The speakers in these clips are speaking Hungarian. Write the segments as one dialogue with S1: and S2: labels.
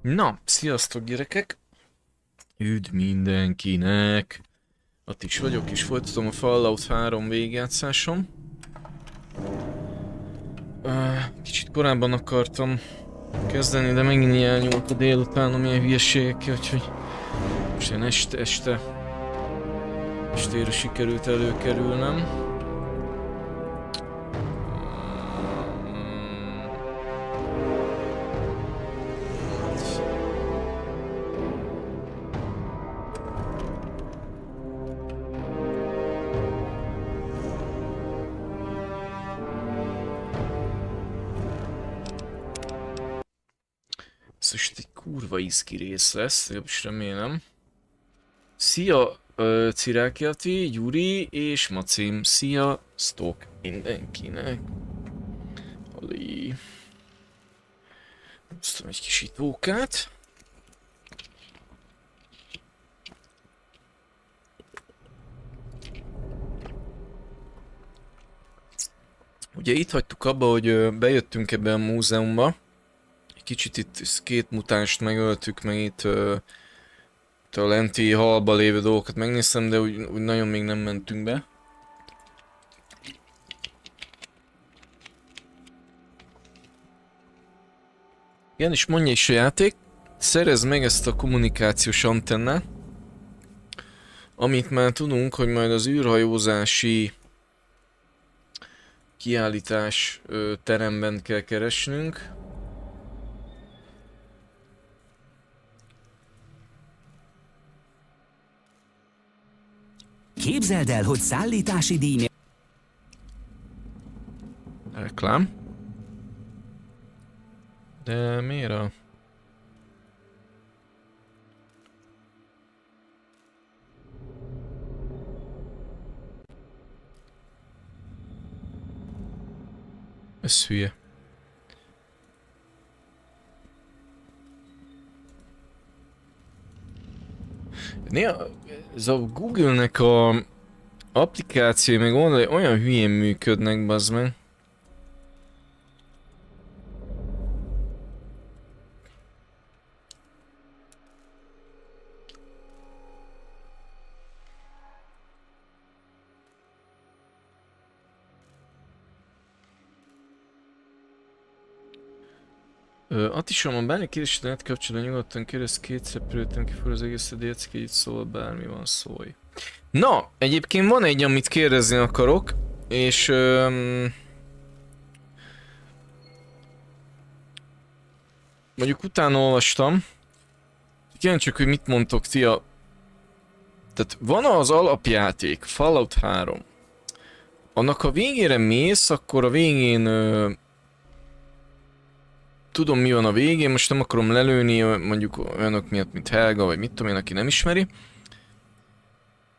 S1: Na, sziasztok gyerekek! Üdv mindenkinek! Ott is vagyok, és folytatom a Fallout 3 végigjátszásom. Kicsit korábban akartam kezdeni, de megint elnyúlt a délutánom ilyen hülyeségekkel, úgyhogy most ilyen estére sikerült előkerülnem. Ez most egy kurva izgi rész lesz, legalábbis remélem. Szia Cirákiati, Gyuri és Macim, sziasztok mindenkinek. Ali. Hoztam egy kis itókát. Ugye itt hagytuk abba, hogy bejöttünk ebbe a múzeumba. Kicsit itt két mutánst megöltük, meg itt a lenti halba lévő dolgokat megnéztem, de úgy nagyon még nem mentünk be. Igen, és mondja is a játék, szerezd meg ezt a kommunikációs antennát, amit már tudunk, hogy majd az űrhajózási kiállítás teremben kell keresnünk.
S2: Képzeld el, hogy szállítási díj...
S1: Reklám. De miért a... Ez hülye. Néha ez a Google-nek a applikációi meg olyan hülyén működnek, bazd meg. Attisom, a bármi kérdést lehet kapcsolatban nyugodtan kérdez, kétszer pörültem ki fel az egész a DLC, így szól, bármi van, szólj. Na, egyébként van egy, amit kérdezni akarok, és mondjuk utána olvastam. Kíváncsiak, hogy mit mondtok ti a... Tehát van az alapjáték, Fallout 3. Annak a végére mész, akkor a végén... Tudom, mi van a végén, most nem akarom lelőni, mondjuk olyanok miatt, mint Helga, vagy mit tudom én, aki nem ismeri.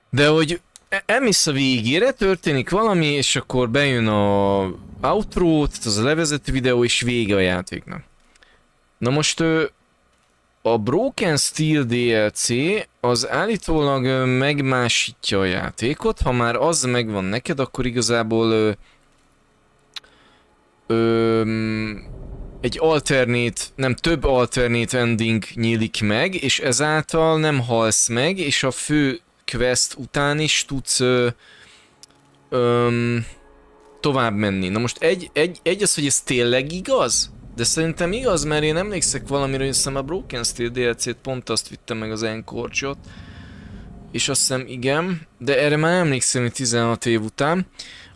S1: De hogy elmész a végére, történik valami, és akkor bejön a outro, tehát az a levezető videó, és vége a játéknak. Na most a Broken Steel DLC az állítólag megmásítja a játékot, ha már az megvan neked, akkor igazából egy alternate, nem több alternate ending nyílik meg, és ezáltal nem halsz meg, és a fő quest után is tudsz tovább menni. Na most egy az, hogy ez tényleg igaz? De szerintem igaz, mert én emlékszek valamire, hogy hiszem a Broken Steel DLC-t pont azt vittem meg az Encore-ot. És azt hiszem igen, de erre már emlékszem, hogy 16 év után.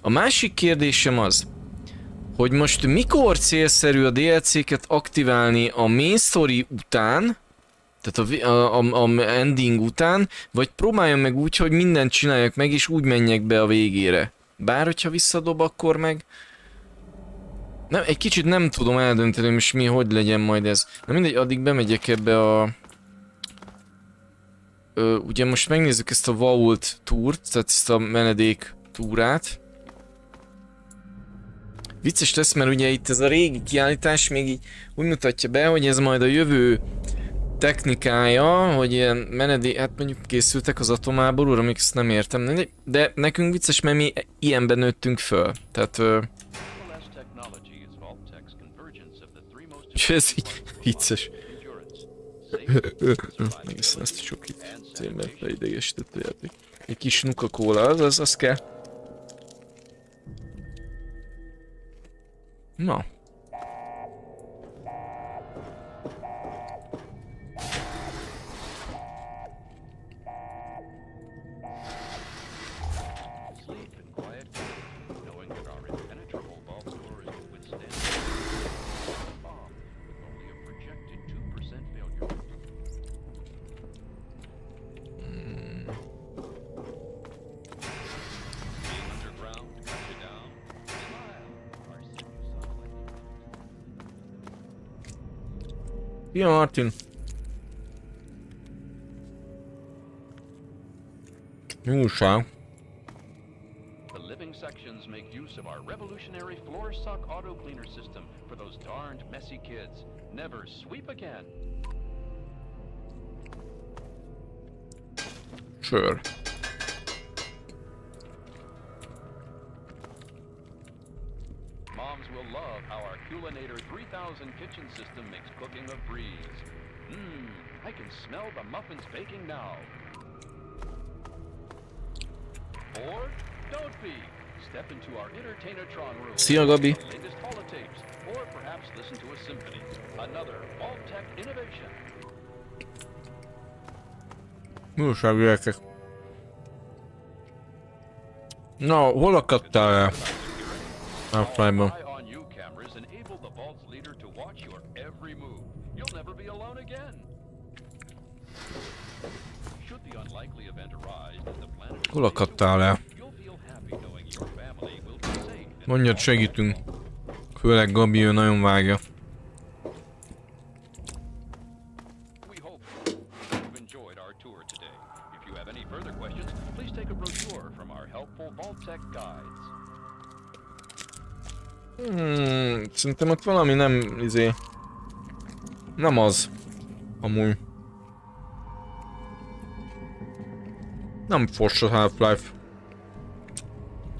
S1: A másik kérdésem az, hogy most mikor célszerű a DLC-ket aktiválni a main story után, tehát a ending után, vagy próbáljam meg úgy, hogy mindent csináljak meg, és úgy menjek be a végére. Bár hogyha visszadob, akkor meg... Nem, egy kicsit nem tudom eldönteni, és hogy legyen majd ez. Na mindegy, addig bemegyek ebbe a... ugye most megnézzük ezt a Vault túrt, tehát ezt a menedék túrát. Vicces lesz, mert ugye itt ez a régi kiállítás még így úgy mutatja be, hogy ez majd a jövő technikája, hogy ilyen menedék, hát mondjuk készültek az atomáborúra, amik ezt nem értem, de nekünk vicces, mert mi ilyenben nőttünk föl. Tehát és ez így vicces. Egészen ezt a csokit. Tényleg leidegesített a játék. Egy kis nuka-kóla, az kell. Na. Szia Martin! Mi újság?
S3: The living sections make use of our revolutionary floor suck auto cleaner system for those darned messy kids. Never sweep again.
S1: Sure.
S3: Moms will love how our Culinator 3000 kitchen system makes cooking a breeze. I can smell the muffins baking now. Or don't be. Step into our Entertainatron room.
S1: Szia Gabi!
S3: Latest holotapes, or perhaps listen to a symphony. Another Vault-Tec innovation.
S1: Mi újság, gyerekek? Na, hol akadtál el? Half-Life-ban.
S3: Eye on you cameras enable the Vault's leader to watch your every move. You'll never be alone again. Should the unlikely event arise that the planet is
S1: Hol akadtál el?
S3: you'll feel happy knowing your family will be safe.
S1: Mondjad, segítünk. Főleg Gabi, ő nagyon vágja.
S3: We hope you've enjoyed our tour today. If you have any further questions, please take a brochure from our helpful Vault-Tec guides.
S1: Szerintem ott valami nem, nem az. Amúgy. Nem fos a Half-Life.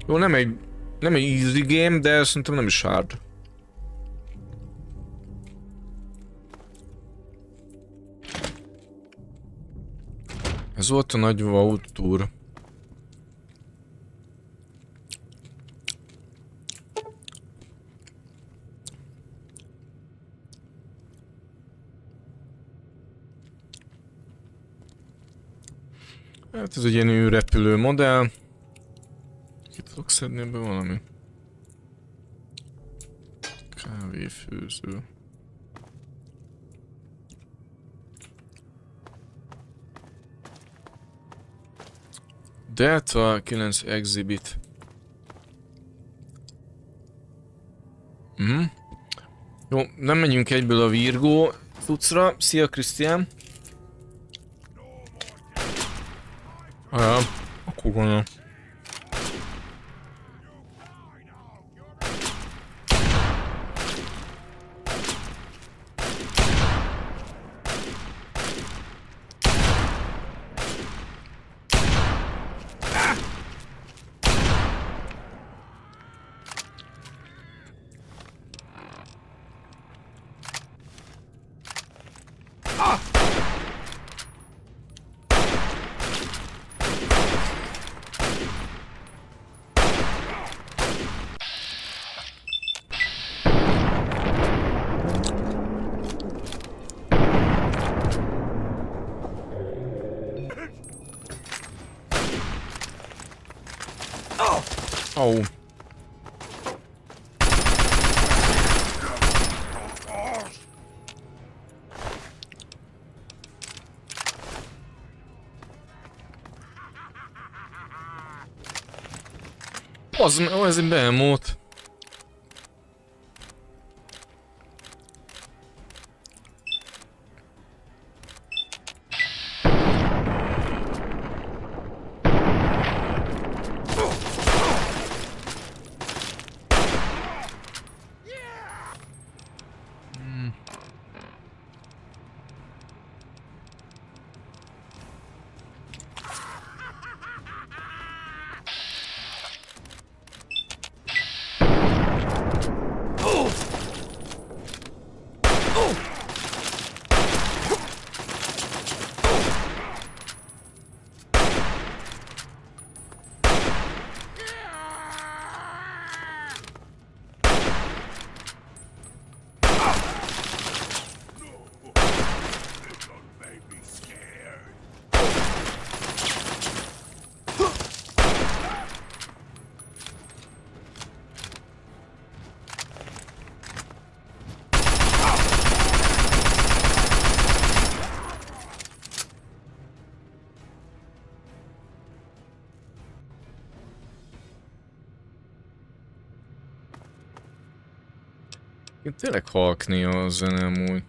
S1: Jó, nem egy easy game, de szerintem nem is hard. Ez volt a nagy Vault Tour. Hát ez egy ilyen űrrepülő modell. Ki tudok szedni ebbe valami? Kávéfőző. Delta 9 Exhibit. Jó, nem megyünk egyből a Virgo cuccra. Szia Krisztián! Akkor gondolom. Oh. Ez egy beemót. Én tényleg halk néha a zene amúgy.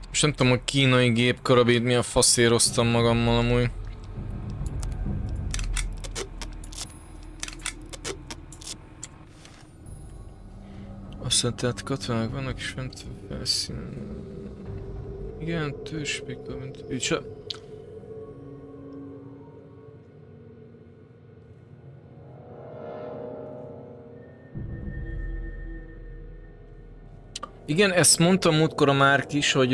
S1: Most nem tudom, a kínai gépkarabét mi a faszért hoztam magammal amúgy. Aztán tehát katonák vannak és fent a felszínen. Igen, tőspékkal, mint ügyse. Igen, ezt mondtam múltkor a Márk is, hogy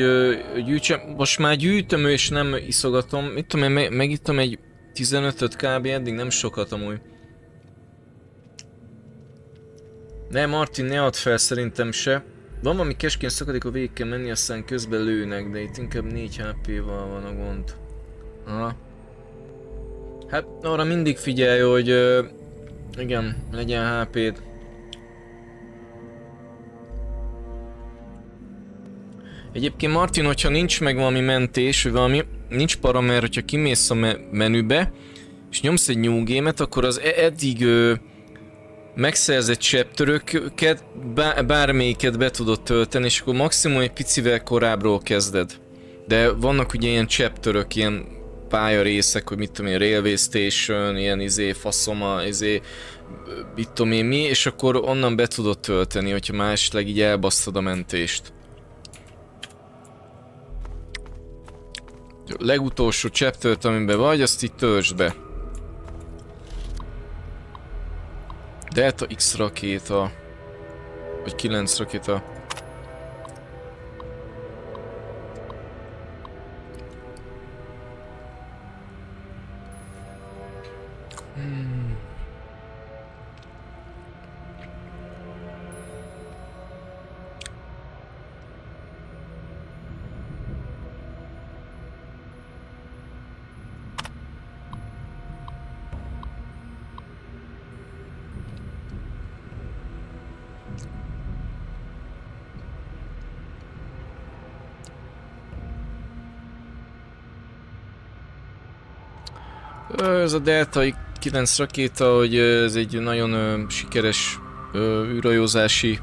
S1: gyűjtsem. Most már gyűjtöm és nem iszogatom. Mit tudom én, megittam egy 15-öt kb. Eddig, nem sokat amúgy. Ne, Martin, ne add fel, szerintem se. Van valami keskén szakadékon végig kell menni, aztán közben lőnek, de itt inkább 4 HP-val van a gond. Aha. Hát arra mindig figyelj, hogy igen, legyen HP-d. Egyébként Martin, hogyha nincs meg valami mentés, vagy valami, nincs para, mert hogyha kimész a menübe, és nyomsz egy new game-et, akkor az eddig megszerzett chapteröket, bármelyiket be tudod tölteni, és akkor maximum egy picivel korábbról kezded. De vannak ugye ilyen chapterök, ilyen pályarészek, hogy mit tudom én, Railway Station, ilyen faszoma, mit tudom én mi, és akkor onnan be tudod tölteni, hogyha másleg így elbasztod a mentést. A legutolsó chaptert, amiben vagy, azt itt töltsd be. Delta X rakéta. Vagy 9 rakéta. Ez a Delta 9 rakéta, hogy ez egy nagyon sikeres űrhajózási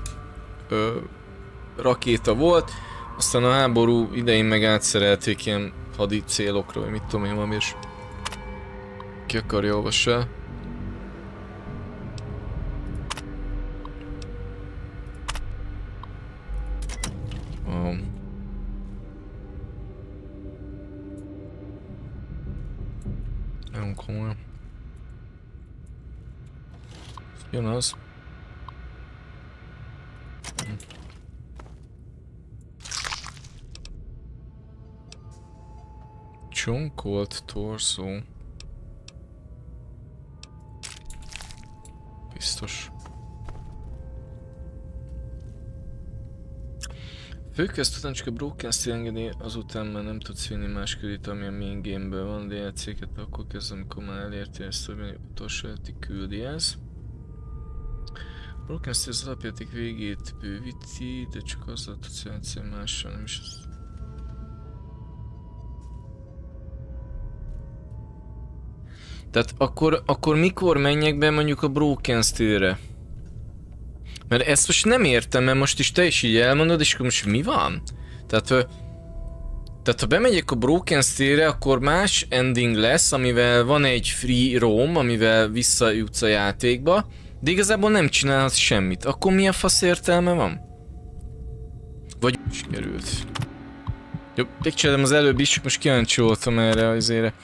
S1: rakéta volt. Aztán a háború idején meg átszerelték ilyen hadi célokra, vagy mit tudom én valami, és ki akarja olvassa. Nagyon komoly. Jön az. Csonkolt torszó. Biztos. Főközt után csak a Broken Steel engedély, azután már nem tudsz vinni más küldét, ami a main game-ből van, DLC-ket akkor kezd, amikor már elérti ezt, hogy utolsó előtti küldi ez. Broken Steel az alapjáték végét bővíti, de csak azzal tudsz játszani, mással nem is. Tehát akkor mikor menjek be mondjuk a Broken Steel-re? Mert ezt most nem értem, mert most is te is így elmondod, és akkor most mi van? Tehát ha bemegyek a Broken Steel-re, akkor más ending lesz, amivel van egy free roam, amivel visszajutsz a játékba, de igazából nem csinálhatsz semmit. Akkor mi a fasz értelme van? Vagy sikerült. Jó, megcsináltam az előbb is, csak most kíváncsi voltam erre azért.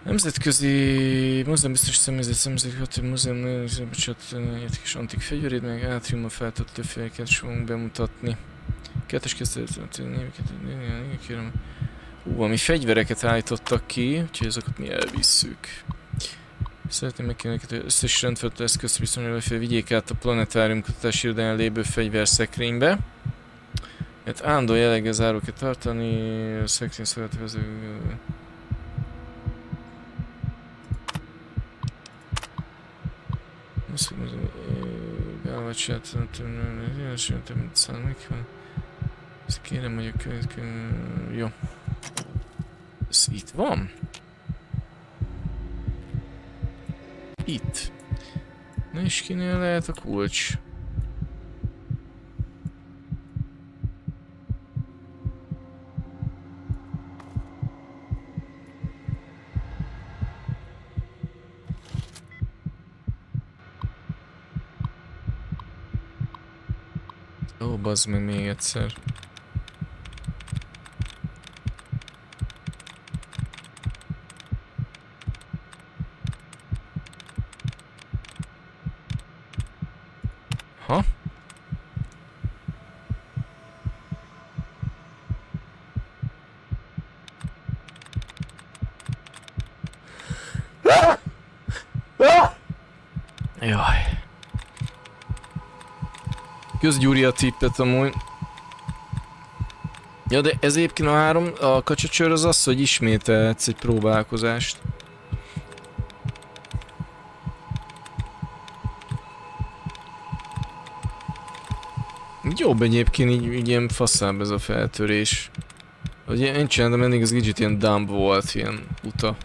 S1: Nemzetközi múzeum biztos személyzet, múzeum, bocsánat, és antik fegyverét, meg átriummal feltett többféleket fogunk bemutatni. Kettes kezdetett néveket, kérem. Ami fegyvereket állítottak ki, úgyhogy ezeket mi elvisszük. Szeretném megkérni, hogy összes rendfeltő eszközt viszonylag vigyék át a planetárium kutatási irodán lévő fegyverszekrénybe. Hát állandó jelleggel záró kell tartani, szekrény szolgálati vezető. bocsánat, ezt kérem, hogy a következő... Jó. Ez itt van? Itt. Na és kinél lehet a kulcs? Ó, bazd meg még egyszer. Ha? Jaj. Közgyúri a tippet amúgy. Ja, de ez egyébként a kacsacsőr az, hogy ismételhetsz egy próbálkozást. Jobb egyébként így ilyen faszább ez a feltörés. Hogy én csináltam, eddig az kicsit ilyen dumb volt, ilyen uta.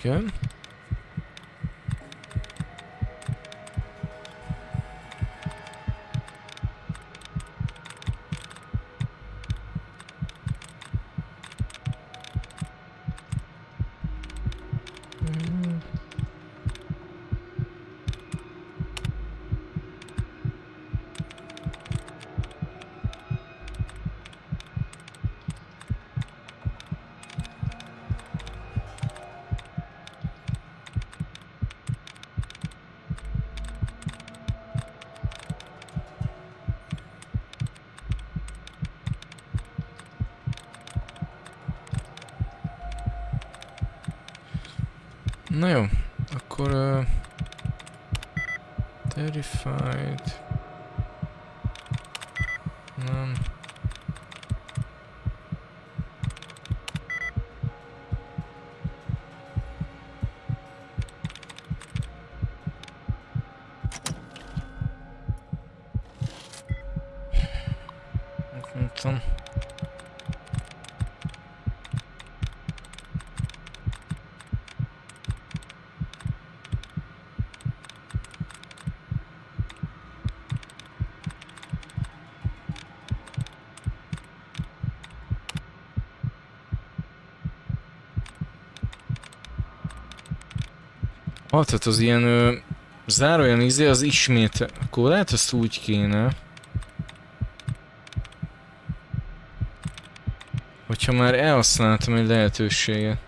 S1: Igen. Na jó, akkor terrified. Nem. Nem tudom. Tehát az ilyen zárójel izé az ismét, akkor lehet ezt úgy kéne. Hogyha már elhasználtam egy lehetőséget.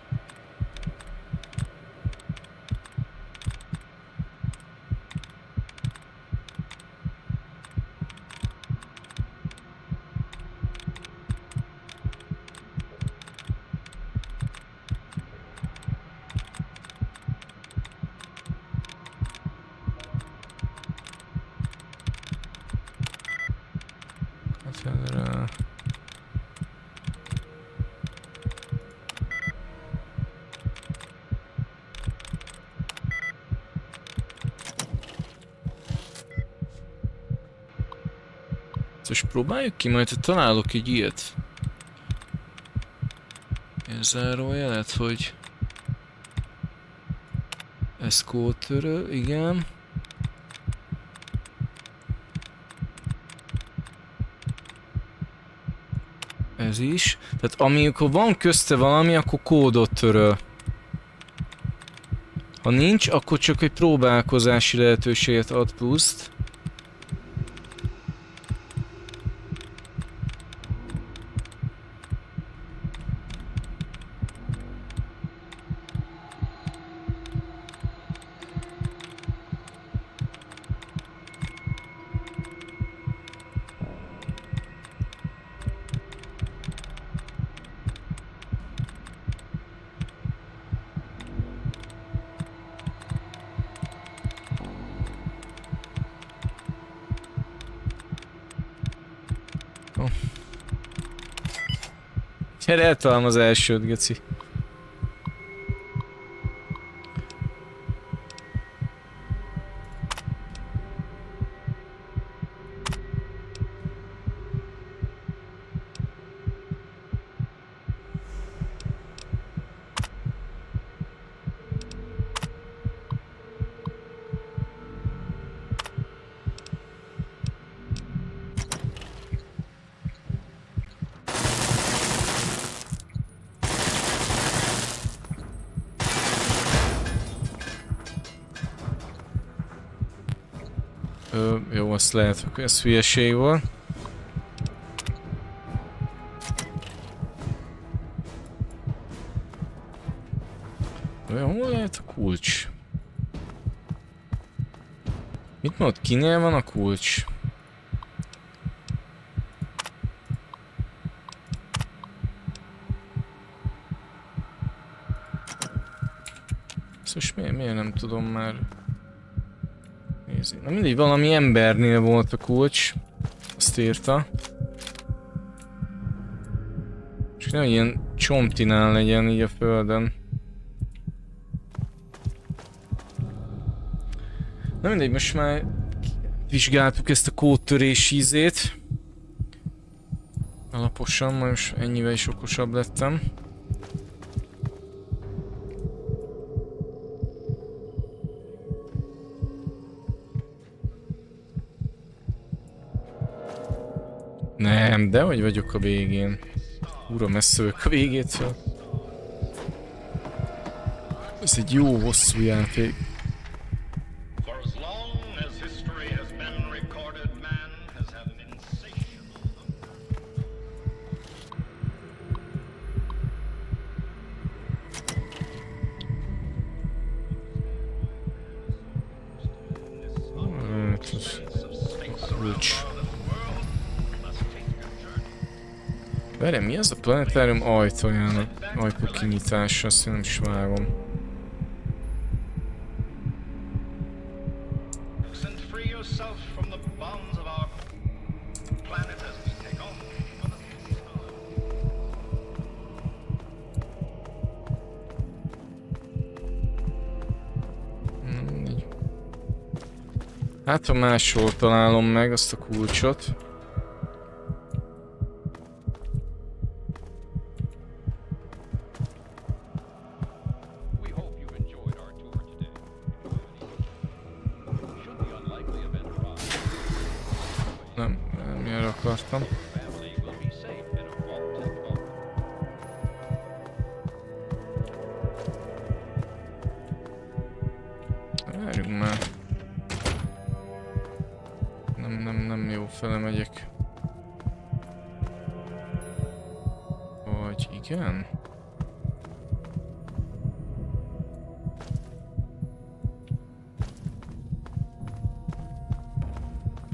S1: Most próbáljuk ki, majd találok egy ilyet. Ilyen zárójelet, hogy... Ez kódtörő, igen. Ez is. Tehát amikor van közte valami, akkor kódot töröl. Ha nincs, akkor csak egy próbálkozási lehetőséget ad pluszt. Gyere, eltalálom az elsőt, geci. Jó, azt lehet, hogy ez hülyeség volt. Hol lehet a kulcs? Mit mondod, kinél van a kulcs? Ezt most miért nem tudom már nézni? Na mindegy, valami embernél volt a kulcs. Azt írta. És nem ilyen csomtinál legyen így a földön. Na mindegy, most már vizsgáltuk ezt a kódtörés ízét. Alaposan, majd most ennyivel is okosabb lettem. Nem, de hogy vagyok a végén. Ura, messze vagyok a végétől. Ez egy jó hosszú játék. Várj, mi az a planetárium ajtajának ajtó kinyitása? Azt én nem is vágom. Hát ha máshol találom meg azt a kulcsot. Nem erre akartam. Várjunk már. Nem jó fele megyek. Vagy igen?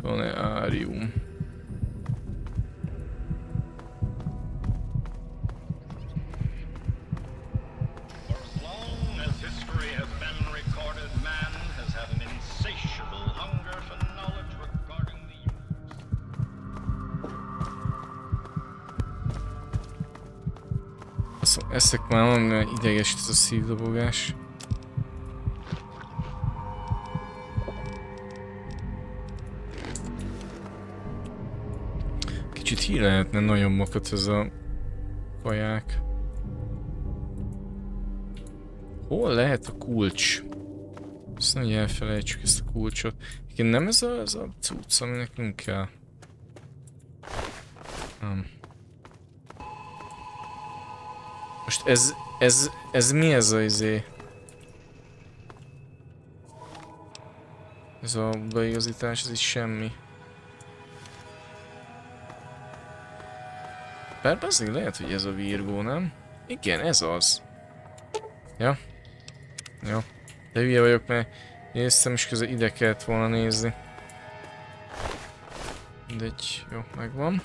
S1: Van-e árium? Eszek már van, mert idegesít ez a szívdobogás. Kicsit hí lehetne nagyon makat ez a kaják. Hol lehet a kulcs? Azt nem, hogy elfelejtsük ezt a kulcsot. Igen, nem ez a cucc, ami nekünk kell. Nem. Most ez mi ez a izé? Ez a beigazítás, ez is semmi. Bár azért lehet, hogy ez a virgó, nem? Igen, ez az. Ja. Jó. De hülye vagyok, mert néztem, és közben ide kellett volna nézni. Mindegy, jó, megvan.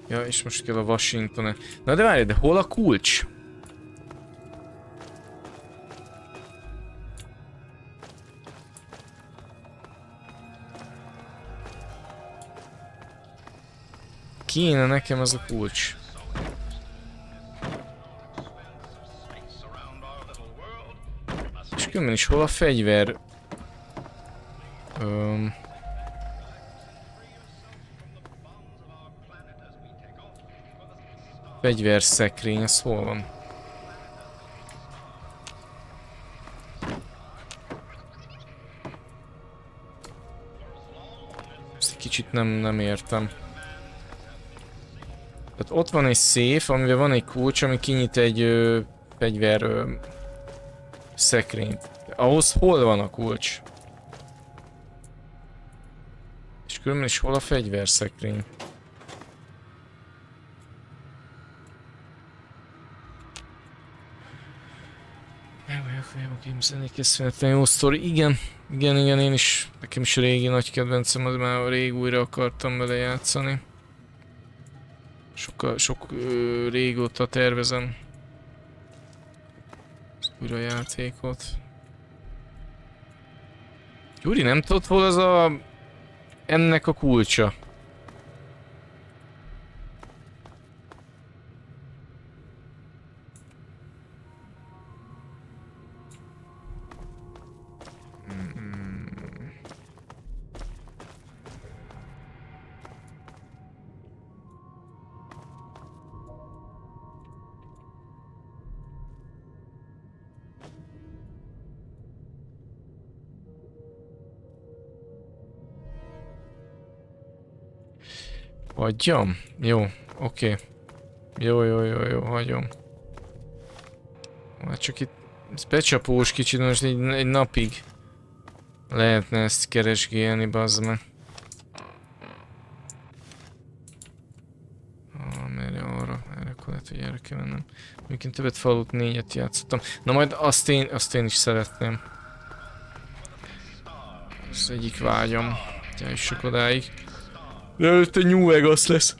S1: Ja, és most kell a Washington-e. Na de várj, de hol a kulcs? kéne nekem ez a kulcs. És különben is hol a fegyver? Fegyverszekrény, ez hol van? Ezt egy kicsit nem értem. Tehát ott van egy safe, amiben van egy kulcs, ami kinyit egy fegyver szekrényt. Ahhoz hol van a kulcs? És különben is hol a fegyverszekrény? Készületlen jó sztori. Igen, én is, nekem is régi nagy kedvencem, az már rég újra akartam vele játszani. Sok régóta tervezem újra játékot. Gyuri, nem tudod, hol az ennek a kulcsa? Hagyjam? Jó, oké. Jó, hagyom. Hát csak itt ez becsapós kicsit, most egy napig lehetne ezt keresgélni, bazd meg. Merre arra? Erre akkor lehet, hogy erre kell mennem. Mondjuk többet falut 4-et játszottam. Na majd azt én is szeretném. Ez egyik vágyam. Eljussuk odáig. De előtte New Vegas lesz.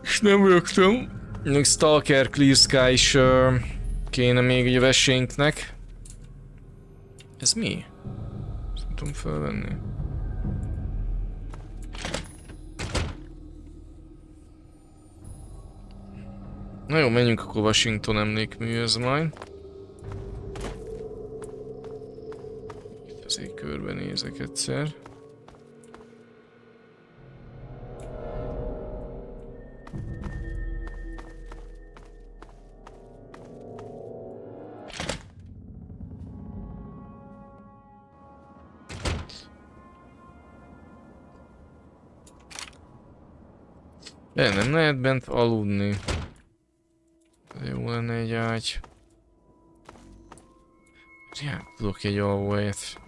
S1: És nem rögtön. Még Stalker Clear Sky is kéne még egy vesénknek. Ez mi? Ezt nem tudom felvenni. Na jó, menjünk akkor Washington emlékműhöz majd. Itt azért körbenézek egyszer. De nem lehet bent aludni. De jó lenne egy ágy. Ja, tudok egy alvóhelyet.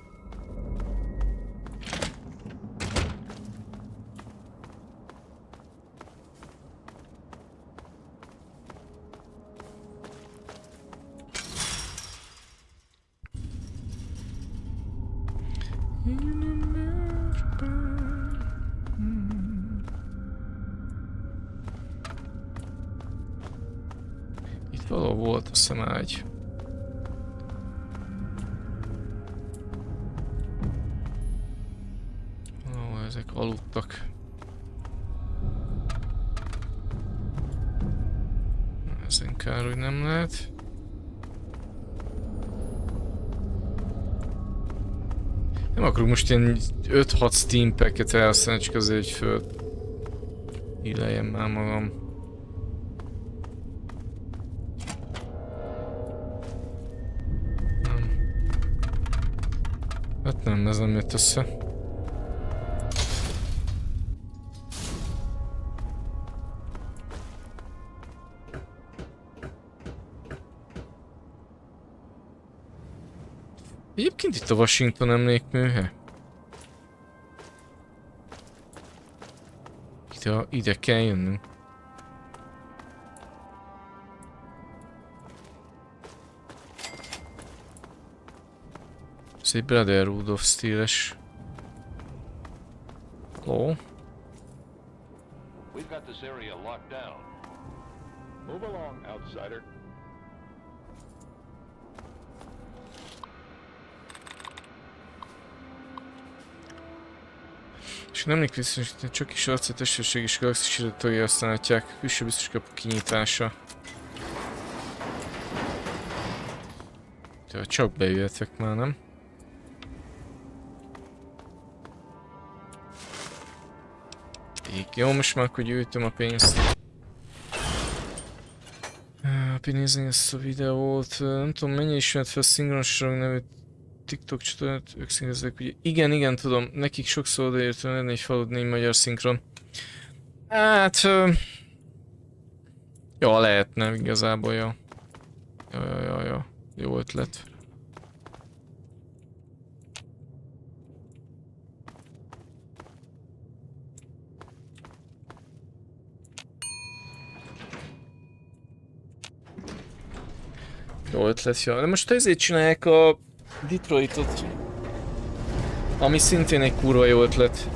S1: Való volt, azt hiszem ágy. Ó, ezek aludtak. Ezen kár, hogy nem lehet. Nem akarok most ilyen 5-6 Steam packet elhasználni, csak azért, hogy föl híleljem már magam. Hát nem, ez nem jött össze. Egyébként itt a Washington emlékműhe. Ide kell jönnünk. Ez egy Brotherhood of Steel-es. Ó.
S3: We've got this area locked down. Move along, outsider.
S1: És nem még biztosítani, csak is arcú testőrség és galaxis tagjai használhatják. Külső biztos kapu kinyitása. Tehát csak bejöhetek már, nem? Jó, most már akkor gyűjtöm a pénzt. Nézni ezt a videót. Nem tudom, mennyi ismert fel a Szinkronosság nevű TikTok csatornát, ők szinkronizálják, ugye? Igen, tudom, nekik sokszor odaértően lenne egy falud 4 magyar szinkron. Hát... ja, lehetne igazából, ja. Ja. Jó ötlet. Jó ötlet, ja. De most ezért csinálják a Detroitot, ami szintén egy kurva jó ötlet.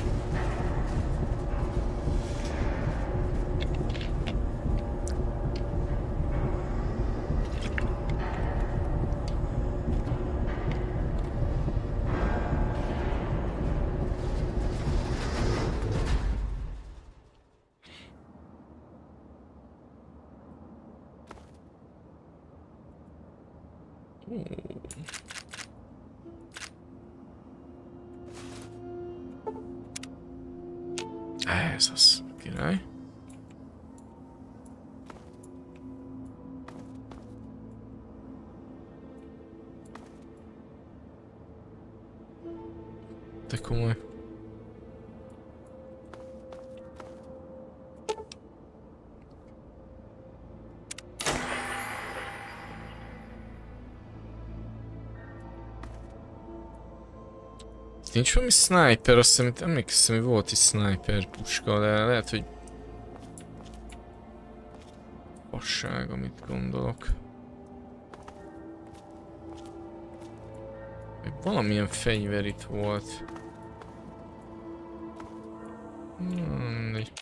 S1: Ez az, király. De komoly. Nincs valami sniper, azt hiszem, itt emlékszem, hogy volt egy sniper puska, de lehet, hogy... fasság, amit gondolok. Valamilyen fegyver itt volt. Mindegy.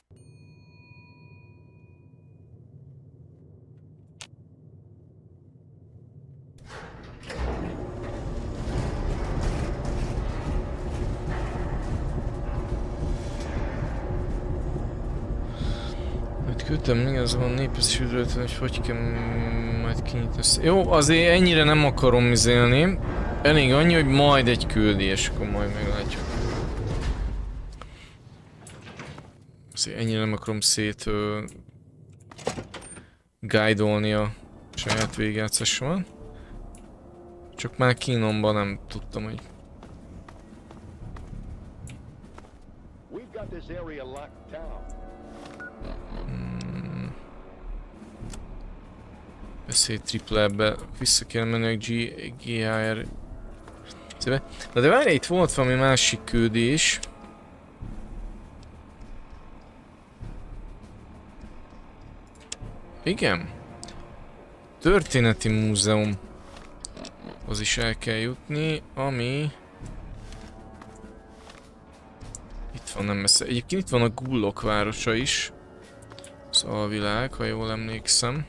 S1: Küldtem még az van népes üdvözlő, hogy kell majd kinyitni. Jó, azért ennyire nem akarom izélni. Elég annyi, hogy majd egy küldés, akkor majd meglátjuk. Azért ennyire nem akarom szét guide-olni a saját végigjátszásomat. Csak már kínomban nem tudtam, hogy... Beszélj triple ebbe, vissza kell menni a GHR... Na de várj, itt volt valami másik küldés. Igen. Történeti múzeum. Az is el kell jutni, ami... Itt van, nem messze. Egyébként itt van a Ghoul-ok városa is. Az alvilág, ha jól emlékszem.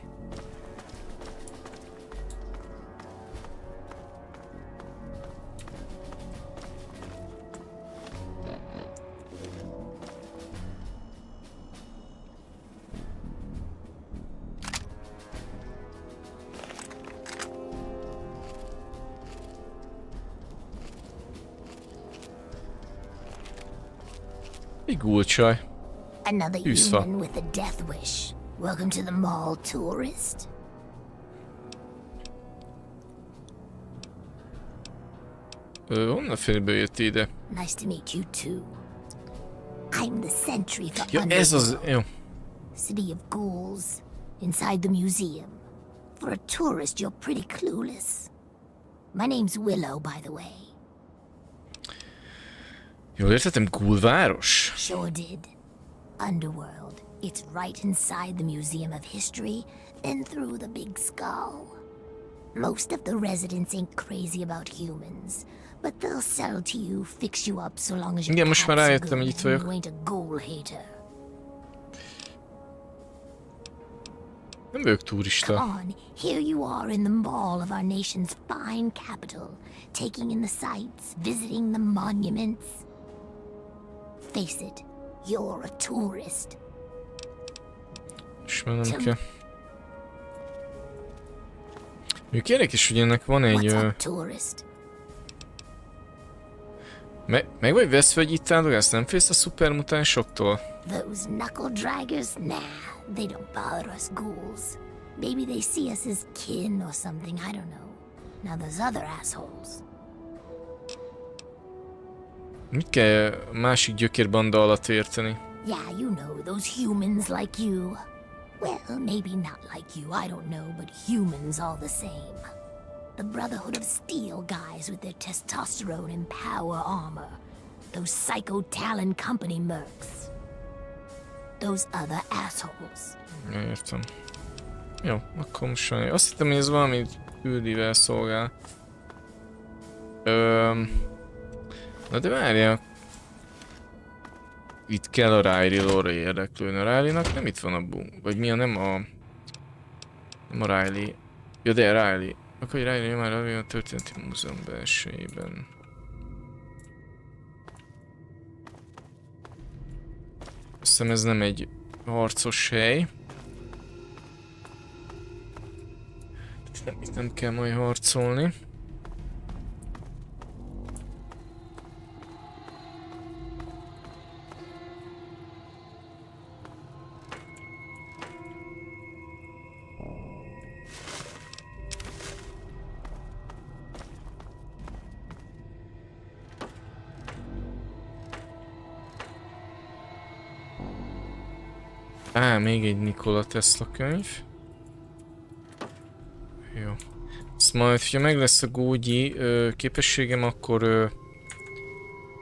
S1: Egy ghoul-csaj.
S4: Another
S1: Tűzfa.
S4: human with a death wish. Welcome to the mall, tourist.
S1: Honnan félből jött ide?
S4: Nice to meet you too. I'm the sentry for
S1: Ja, ez az... Jó.
S4: City of ghouls. Inside the museum. For a tourist, you're pretty clueless. My name's Willow, by the way.
S1: Jól értettem, Ghoul-város?
S4: Sure did. Underworld. It's right inside the Museum of History, then through the big skull. Most of the residents ain't crazy about humans, but they'll sell to you, fix you up so long as you
S1: Igen, most már rájöttem, hogy itt
S4: and
S1: vagyok.
S4: you ain't a ghoul hater.
S1: Nem vagyok
S4: Come
S1: turista.
S4: on, here you are in the mall of our nation's fine capital, taking in the sights, visiting the monuments. Face it, you're a tourist.
S1: Ismernem kell. Még érdekes, hogy ennek van egy...
S4: What's up, tourist?
S1: Meg vagy veszve, hogy itt áldogálsz, nem félsz a szupermutánsoktól?
S4: Those knuckle draggers? Nah, they don't bother us ghouls. Maybe they see us as kin or something, I don't know. Now those other assholes.
S1: Mit kell a másik gyökérbanda alatt érteni?
S4: Yeah, you know, those humans like you. Well, maybe not like you, I don't know, but humans all the same. The Brotherhood of Steel guys with their testosterone and power armor. Those Psycho Talon Company mercs. Those other assholes.
S1: Ja, értem. Jó, akkor most van. Azt hittem, hogy ez valami küldivel szolgál. Na de várjál. Itt kell a Riley lore érdeklődni. A Riley-nak nem itt van a vagy mi a nem a... Nem a Riley. Ja de Riley. Akkor Riley már a történeti múzeum belsejében. Azt hiszem ez nem egy harcos hely. Itt nem kell majd harcolni. Még egy Nikola Tesla könyv. Jó. Ezt majd, ha meg lesz a gógyi képességem, akkor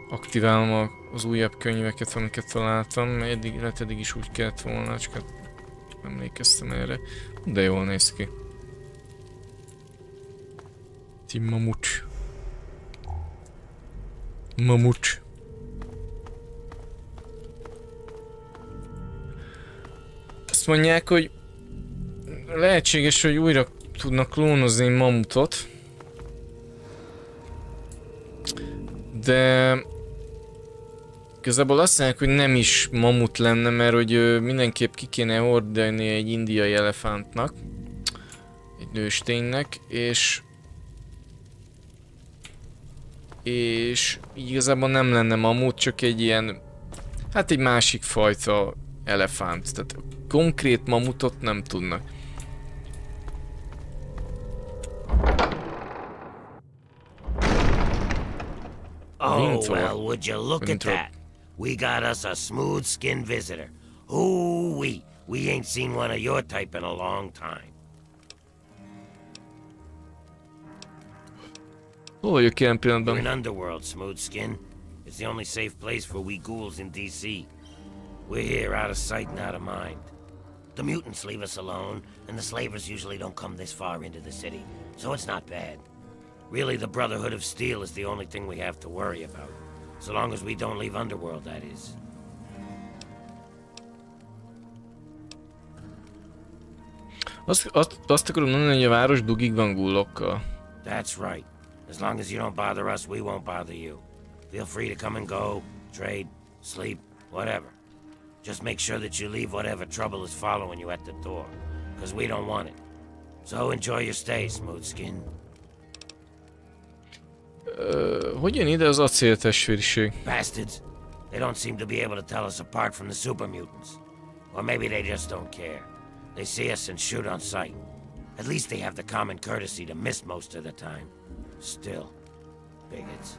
S1: aktiválom az újabb könyveket, amiket találtam. Eddig is úgy kellett volna, csak hát emlékeztem erre. De jól néz ki. Ti mamucs. Mamucs. Azt mondják, hogy lehetséges, hogy újra tudnak klónozni mamutot. De igazából azt mondják, hogy nem is mamut lenne, mert hogy mindenképp ki kéne hordani egy indiai elefántnak, egy nősténynek, és igazából nem lenne mamut, csak egy ilyen, hát egy másik fajta elefánt, tehát konkrét mamutot nem tudnak.
S5: Oh, well, would you look at that? We got us a smooth-skinned visitor. Ooh-wee, we ain't seen one of your type in a long time.
S1: Hol vagyok ilyen pillanatban?
S5: You're in Underworld, Smooth-skin. It's the only safe place for we ghouls in D.C. We're here out of sight and out of mind. The mutants leave us alone, and the slavers usually don't come this far into the city, so it's not bad. Really, the Brotherhood of Steel is the only thing we have to worry about. So long as we don't leave Underworld, that is.
S1: Azt akarom mondani, hogy a város dugig van ghoul-okkal.
S5: That's right. As long as you don't bother us, we won't bother you. Feel free to come and go, trade, sleep, whatever. Just make sure that you leave whatever trouble is following you at the door, because we don't want it. So enjoy your stay, Smooth-skin.
S1: Hogy jön ide az acéltestvériség?
S5: Bastards. They don't seem to be able to tell us apart from the super mutants. Or maybe they just don't care. They see us and shoot on sight. At least they have the common courtesy to miss most of the time. Still, bigots.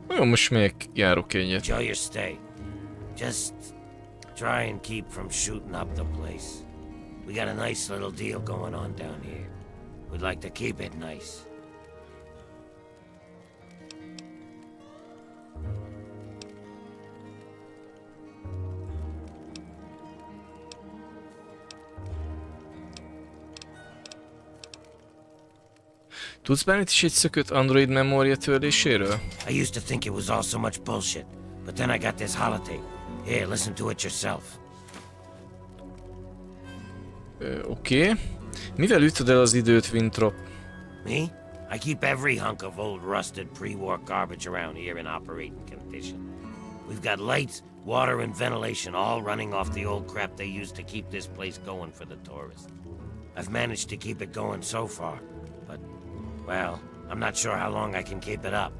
S1: Jó, most még járok egyet.
S5: Enjoy your stay. Just try and keep from shooting up the place. We got a nice little deal going on down here. We'd like to keep it nice.
S1: Tudsz bármit is egy szökött Android memória törléséről?
S5: I used to think it was all so much bullshit, but then I got this holotape. Here, listen to it yourself.
S1: Oké. Mivel ütöd el az időt, Winthrop?
S5: Me? I keep every hunk of old rusted pre-war garbage around here in operating condition. We've got lights, water, and ventilation all running off the old crap they used to keep this place going for the tourists. I've managed to keep it going so far, but, well, I'm not sure how long I can keep it up.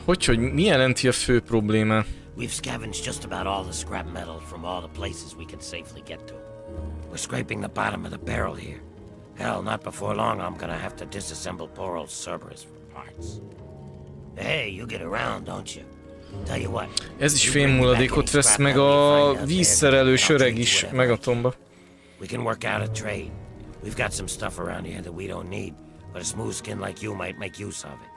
S1: Hogy mi jelenti a fő probléma?
S5: We've scavenged just about all the scrap metal from all the places we can safely get to. We're scraping the bottom of the barrel here. Hell, not before long I'm gonna have to disassemble poor old Cerberus for parts. Hey, you get around, don't you? Tell you what.
S1: Ez is fémmulladékot vesz meg a vízszerelős öreg is Megatonba.
S5: We can work out a trade. We've got some stuff around here that we don't need, but a smooth skin like you might make use of it.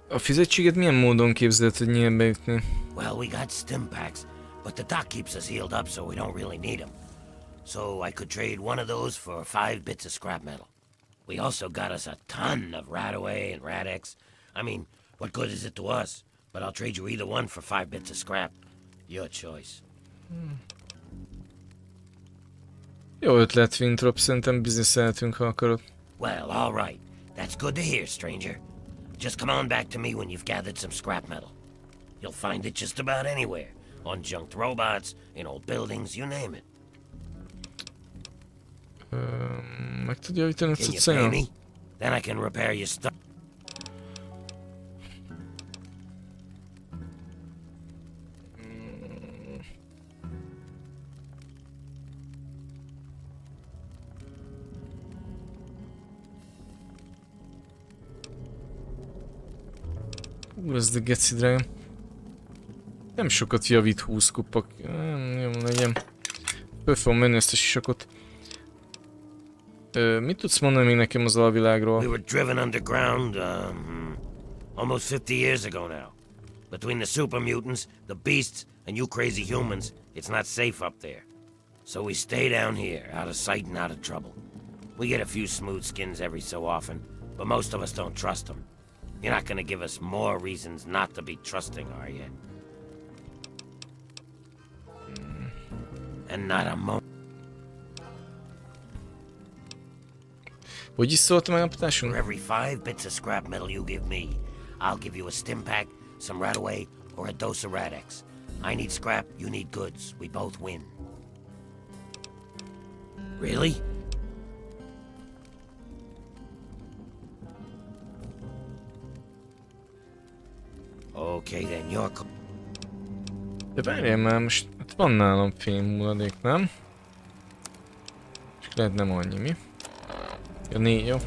S1: A fizetséget milyen módon képzeld, hogy nyilván bejutni?
S5: Well, we got stim packs, but the doc keeps us healed up so we don't really need them. So I could trade one of those for 5 bits of scrap metal. We also got us a ton of Radaway and Radex. I mean, what good is it to us? But I'll trade you either one for 5 bits of scrap. Your choice.
S1: Jó ötlet, Vintrop, szerintem bizniszelhetünk, ha akarod.
S5: Well, all right. That's good to hear, stranger. Just come on back to me when you've gathered some scrap metal. You'll find it just about anywhere. On junked robots, in old buildings, you name it.
S1: Meg tudja javítani a
S5: Can you pay
S1: cuccajon?
S5: me? Then I can repair your stuff.
S1: Ez de geci drága. Nem sokat javít 20 kupak. Jó, legyen. Föl fogom menni ezt a sisakot. Mit tudsz mondani még nekem az alvilágról?
S5: We were driven underground, almost 50 years ago now. Between the super mutants, the beasts, and you crazy humans, it's not safe up there. So we stay down here, out of sight and out of trouble. We get a few smooth skins every so often, but most of us don't trust them. You're not gonna give us more reasons not to be trusting, are you? And not a moment.
S1: Hogy is szólt a
S5: For
S1: megállapításunk?
S5: every 5 bits of scrap metal you give me, I'll give you a stim pack, some Radaway, or a dose of Radex. I need scrap, you need goods. We both win. Really? Okay, then you're...
S1: De várjál már, most hát van nálam fémmulladék, nem? Csak lehet nem annyi, mi? Ja, 4, jó.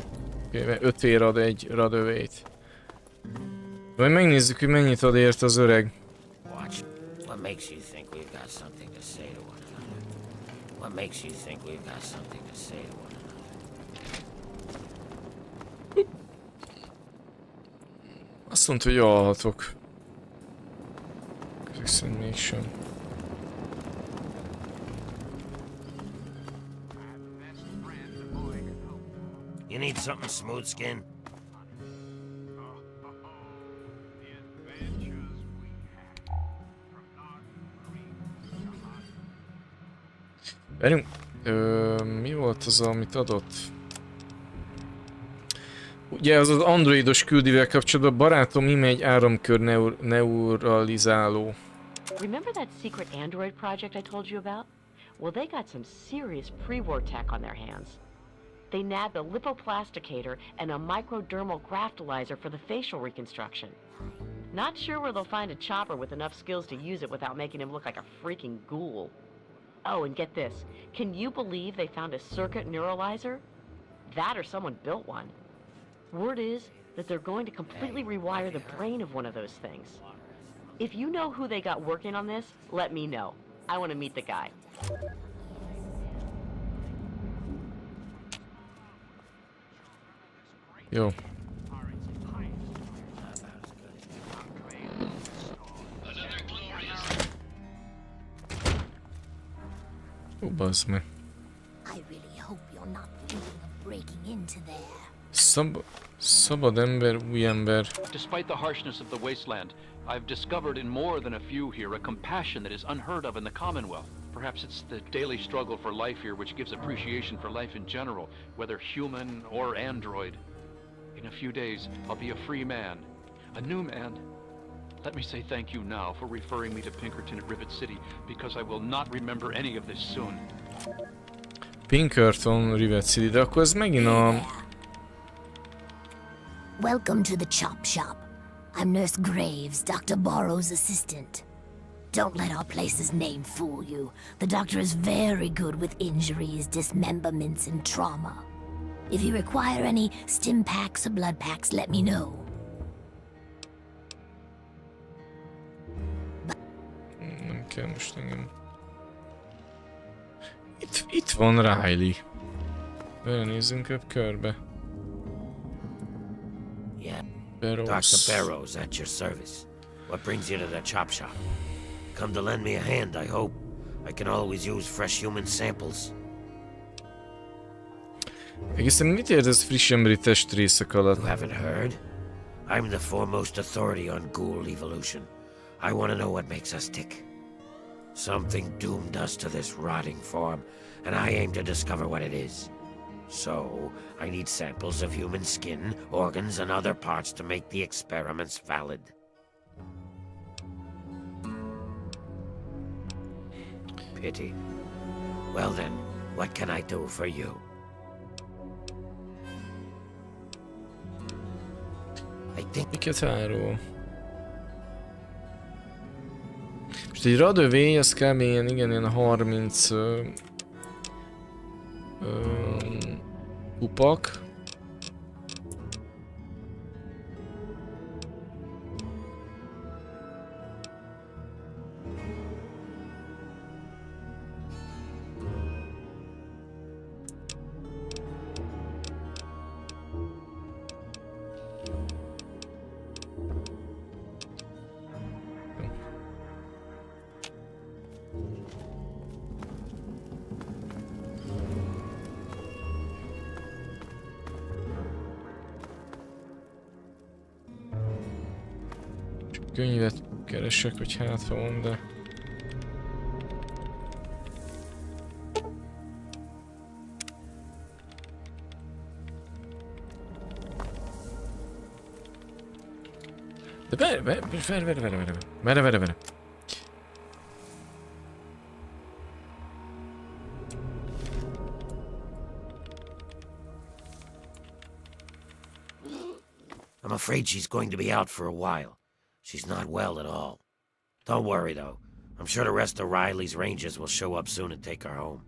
S1: 5 ér ad egy radövét. Majd megnézzük, hogy mennyit ad érte az öreg.
S5: Watch. What makes you think we've got something to say to one another? What makes you think we've got something to say to one another?
S1: Azt mondta, hogy alhatok. Ezek szerint mégsem.
S5: You need something smooth, skin?
S1: Várjunk, mi volt az, amit adott? Ugye az az androidos küldivel kapcsolatban barátom íme egy áramkör neuralizáló.
S6: Remember that secret android project I told you about? Well, they got some serious pre-war tech on their hands. They nabbed a lipoplasticator and a microdermal graftalizer for the facial reconstruction. Not sure where they'll find a chopper with enough skills to use it without making him look like a freaking ghoul. Oh, and get this. Can you believe they found a circuit neuralizer? That or someone built one. Word is that they're going to completely rewire the brain of one of those things. If you know who they got working on this, let me know. I want to meet the guy.
S1: Jó. Ó, bazd meg.
S4: I really hope you're not thinking of breaking into there.
S1: Szabad ember, új ember.
S3: Despite the harshness of the wasteland, I've discovered in more than a few here a compassion that is unheard of in the Commonwealth. Perhaps it's the daily struggle for life here which gives appreciation for life in general, whether human or android. In a few days, I'll be a free man, a new man. Let me say thank you now for referring me to Pinkerton at Rivet City, because I will not remember any of this soon.
S1: Pinkerton, Rivet City, de akkor ez megint a...
S4: Welcome to the chop shop. I'm Nurse Graves, Dr. Borrow's assistant. Don't let our place's name fool you. The doctor is very good with injuries, dismemberments, and trauma. If you require any stim packs or blood packs, let me know.
S1: Nem kell most engem. Itt van Riley. Belenézzünk egy körbe.
S5: Yeah.
S1: Barrows.
S5: Dr. Barrows at your service. What brings you to the chop shop? Come to lend me a hand, I hope. I can always use fresh human samples.
S1: Egészen mit értesz friss emberi testrészek alatt?
S5: You haven't heard? I'm the foremost authority on ghoul evolution. I want to know what makes us tick. Something doomed us to this rotting form, and I aim to discover what it is. So, I need samples of human skin, organs, and other parts to make the experiments valid. Pity. Well then, what can I do for you? I think...
S1: Miket árul? Most egy radövény, az kb. Ilyen 30 kupak. Könyvet keresek, hogy hátra van, de... De vere.
S5: I'm afraid she's going to be out for a while. She's not well at all. Don't worry, though. I'm sure the rest of Riley's rangers will show up soon and take her home.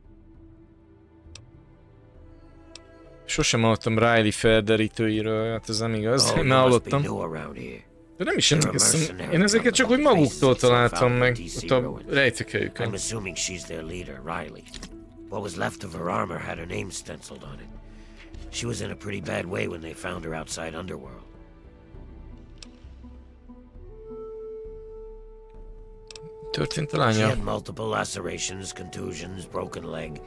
S1: Sosem hallottam Riley felderítőiről, hát ez nem igaz, én már hallottam. De nem is emlékszem, én ezeket csak úgy maguktól találtam meg, ott a rejtekhelyükön.
S5: I'm assuming she's their leader, Riley. What was left of her armor had her name stenciled on it. She was in a pretty bad way when they found her outside Underworld.
S1: Történt a
S5: She
S1: lánya?
S5: had multiple lacerations, contusions, broken leg,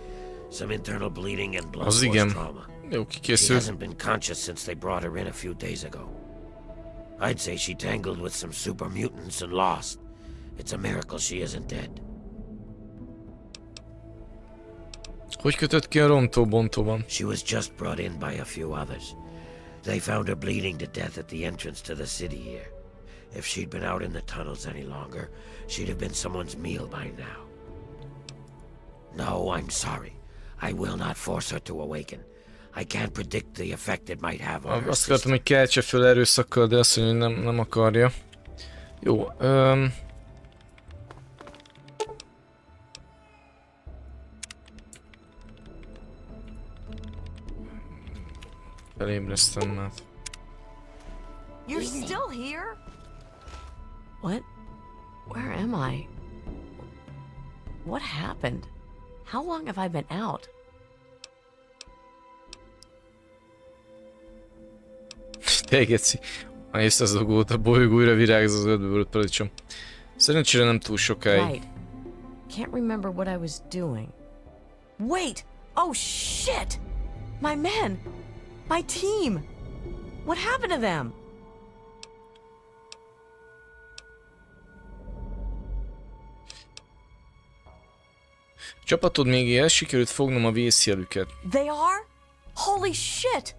S5: some internal bleeding and blood
S1: Az
S5: force
S1: igen.
S5: trauma.
S1: Jó,
S5: She
S1: kikészült.
S5: hasn't been conscious since they brought her in a few days ago. I'd say she tangled with some super mutants and lost. It's a miracle she isn't dead.
S1: Hogy kötött ki a rontó-bontóban?
S5: She was just brought in by a few others. They found her bleeding to death at the entrance to the city here. If she'd been out in the tunnels any longer, she'd have been someone's meal by now. No, I'm sorry. I will not force her to awaken. I can't predict the effect it might have on her
S1: Azt
S5: system.
S1: akartam, hogy keltse föl erőszakkal, de azt mondja, hogy nem akarja. Jó, felébreztem már.
S6: You're still here? What? Where am I? What happened? How long have I been out?
S1: Te geci. Már észrezogót a bolygó újra virágzó az ötből paradicsom. Szerencsére nem túl sokáig.
S6: Right. Can't remember what I was doing. Wait! Oh shit! My men! My team! What happened to them?
S1: Csapatod még él, sikerült fognom a vészjelüket.
S6: They are? Holy shit!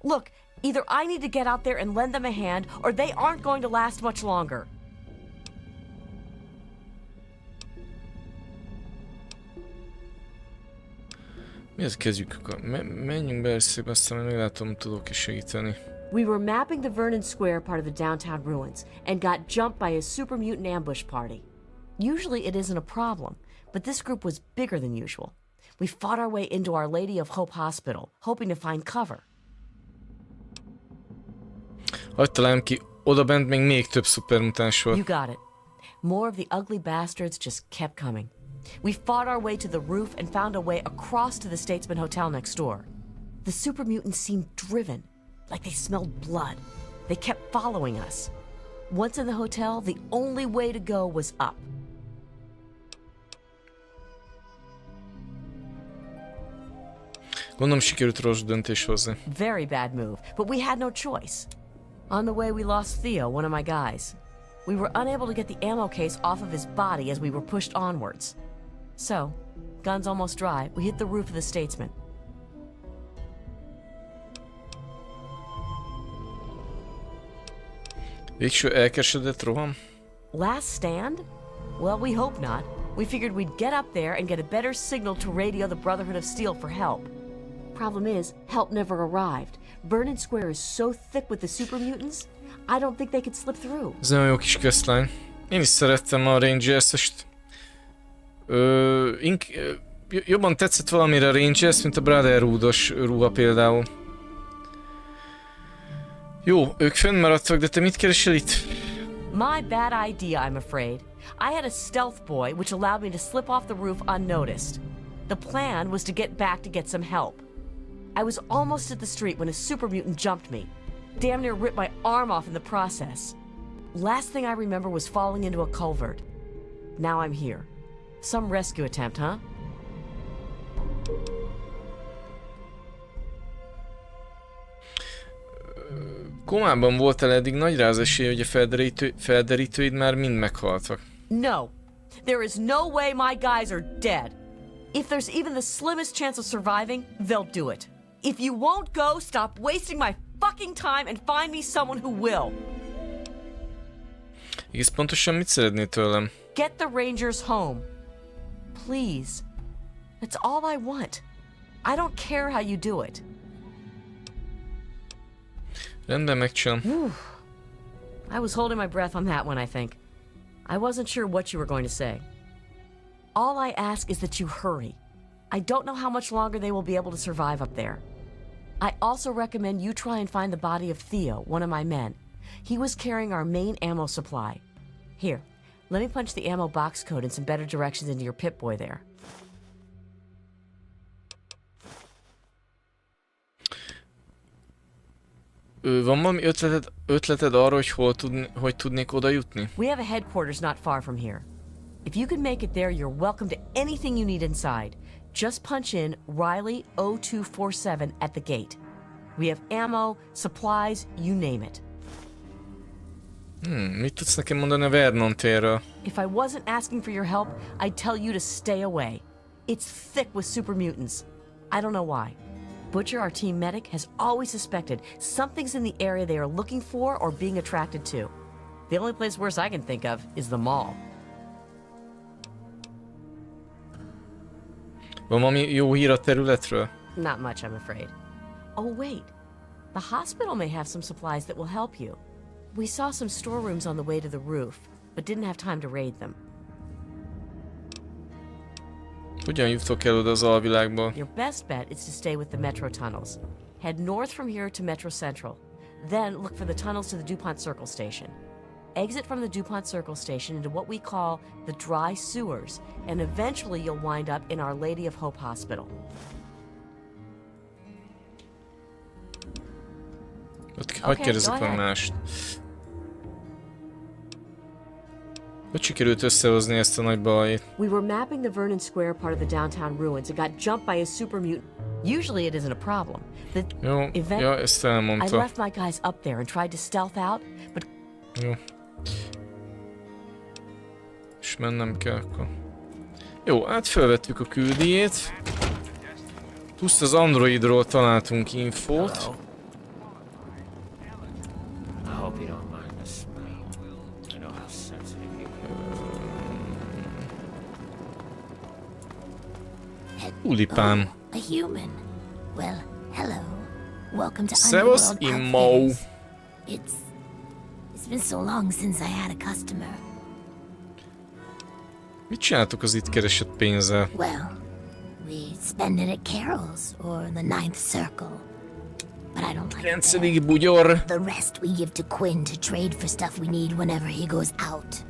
S6: Look, either I need to get out there and lend them a hand, or they aren't going to last much longer.
S1: Mi ez, kezdjük? Menjünk be először, aztán meglátom, tudok is segíteni.
S6: We were mapping the Vernon Square part of the downtown ruins, and got jumped by a super mutant ambush party. Usually it isn't a problem, but this group was bigger than usual. We fought our way into Our Lady of Hope Hospital, hoping to find cover.
S1: Hadd találjam ki, odabent még több szupermutáns volt.
S6: You got it. More of the ugly bastards just kept coming. We fought our way to the roof and found a way across to the Statesman Hotel next door. The super mutants seemed driven, like they smelled blood. They kept following us. Once in the hotel, the only way to go was up.
S1: Gondolom sikerült rossz döntés hozni.
S6: Very bad move, but we had no choice. On the way, we lost Theo, one of my guys. We were unable to get the ammo case off of his body as we were pushed onwards. So, guns almost dry, we hit the roof of the Statesman.
S1: Végső elkesedett roham?
S6: Last stand? Well, we hope not. We figured we'd get up there and get a better signal to radio the Brotherhood of Steel for help. Problem is, help never arrived. Vernon Square is so thick with the super mutants, I don't think they could slip through.
S1: Ez nagyon jó kis questline. Én is szerettem a Rangers-est. Jobban tetszett valamire a Rangers, mint a Brotherhood-os ruha például. Jó, ők fönnmaradtak, de te mit keresel itt?
S6: My bad idea, I'm afraid. I had a stealth boy, which allowed me to slip off the roof unnoticed. The plan was to get back to get some help. I was almost at the street when a super mutant jumped me. Damn near ripped my arm off in the process. Last thing I remember was falling into a culvert. Now I'm here. Some rescue attempt, huh?
S1: Komában voltál eddig, nagy rá az esély, hogy a felderítőid már mind meghaltak.
S6: No. There is no way my guys are dead. If there's even the slimmest chance of surviving, they'll do it. If you won't go, stop wasting my fucking time and find me someone who will.
S1: Egész pontosan mit szeretnél tőlem?
S6: Get the Rangers home. Please. That's all I want. I don't care how you do it.
S1: Rendben, megcsinálom.
S6: I was holding my breath on that one, I think. I wasn't sure what you were going to say. All I ask is that you hurry. I don't know how much longer they will be able to survive up there. I also recommend you try and find the body of Theo, one of my men. He was carrying our main ammo supply. Here, let me punch the ammo box code and some better directions into your Pip-Boy there.
S1: Van valami ötleted arra, hogy hogy tudnék oda jutni?
S6: We have a headquarters not far from here. If you can make it there, you're welcome to anything you need inside. Just punch in Riley 0247 at the gate. We have ammo, supplies, you name it.
S1: Mit tudsz nekem mondani a Vernon térről?
S6: If I wasn't asking for your help, I'd tell you to stay away. It's thick with super mutants. I don't know why. Butcher, our team medic, has always suspected something's in the area they are looking for or being attracted to. The only place worse I can think of is the mall.
S1: Van valami jó hír a területről?
S6: Not much, I'm afraid. Oh, wait. The hospital may have some supplies that will help you. We saw some storerooms on the way to the roof, but didn't have time to raid them.
S1: Hogyan jutok el oda az alvilágból?
S6: Your best bet is to stay with the metro tunnels. Head north from here to Metro Central. Then look for the tunnels to the DuPont Circle Station. Exit from the DuPont Circle Station into what we call the dry sewers, and eventually you'll wind up in Our Lady of Hope Hospital.
S1: Hogy kérdezzek valami mást? Hogy sikerült összehozni ezt a nagy balhét?
S6: We were mapping the Vernon Square part of the downtown ruins and got jumped by a super mutant. Usually it isn't a problem. The
S1: Jó,
S6: event,
S1: ja, ezt
S6: I
S1: elmondta.
S6: left my guys up there and tried to stealth out, but
S1: Jó. És mennem kell akkor. Jó, hát felvettük a küldijét. Plusz az Androidról találtunk infót.
S5: Hello? I hope you don't mind the smell. I know how sensitive you are.
S1: Ulipán.
S4: A human. Well, hello. Welcome to
S1: Servus,
S4: Underworld
S1: Immo.
S4: Outfitters. It's been so long since I had a customer.
S1: Mit csináltok az itt keresett pénzzel?
S4: Well, we spend it at Carol's or the Ninth Circle. But I don't like it there.
S1: 9. bugyor.
S4: The rest we give to Quinn to trade for stuff we need whenever he goes out.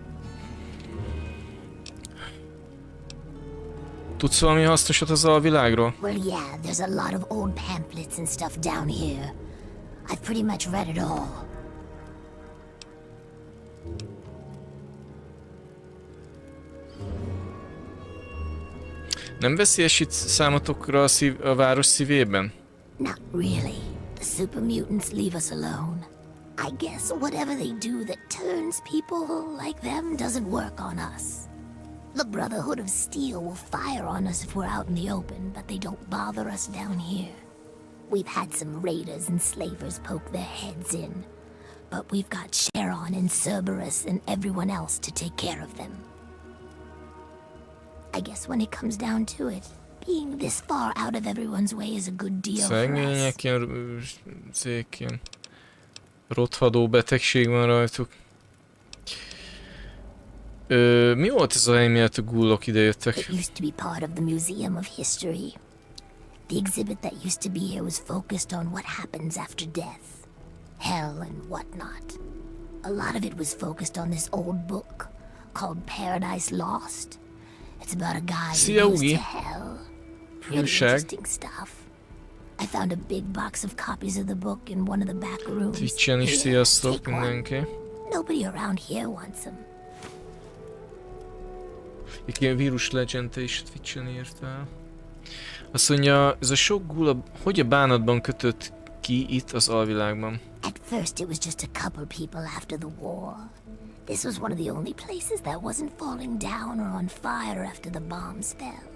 S1: Tudsz valami hasznosat az alvilágról?
S4: Well, yeah, there's a lot of old pamphlets and stuff down here. I've pretty much read it all.
S1: Nem veszélyesít számotokra a város szívében?
S4: Not really. The super mutants leave us alone. I guess whatever they do that turns people like them doesn't work on us. The Brotherhood of Steel will fire on us if we're out in the open, but they don't bother us down here. We've had some raiders and slavers poke their heads in, but we've got Sharon and Cerberus and everyone else to take care of them. I guess when it comes down to it, being this far out of everyone's way is a good deal for us.
S1: Szegények, ilyen rothadó betegség van rajtuk. Mi volt ez a hely, miatt a Ghoul-ok idejöttek?
S4: It used to be part of the Museum of History. The exhibit that used to be here was focused on what happens after death. Hell and whatnot. A lot of it was focused on this old book called Paradise Lost. It's about a guy who goes to hell. Pretty interesting stuff. I found a big box of copies of the book in one of the back rooms.
S1: Twitchen is sziasztok mindenki.
S4: Nobody around here wants them.
S1: Ilyen vírus legend is Twitchen írtál. Azt mondja, ez a sok ghoul, hogy a bánatban kötött ki itt az alvilágban?
S4: At first it was just a couple people after the war. This was one of the only places that wasn't falling down or on fire after the bombs fell.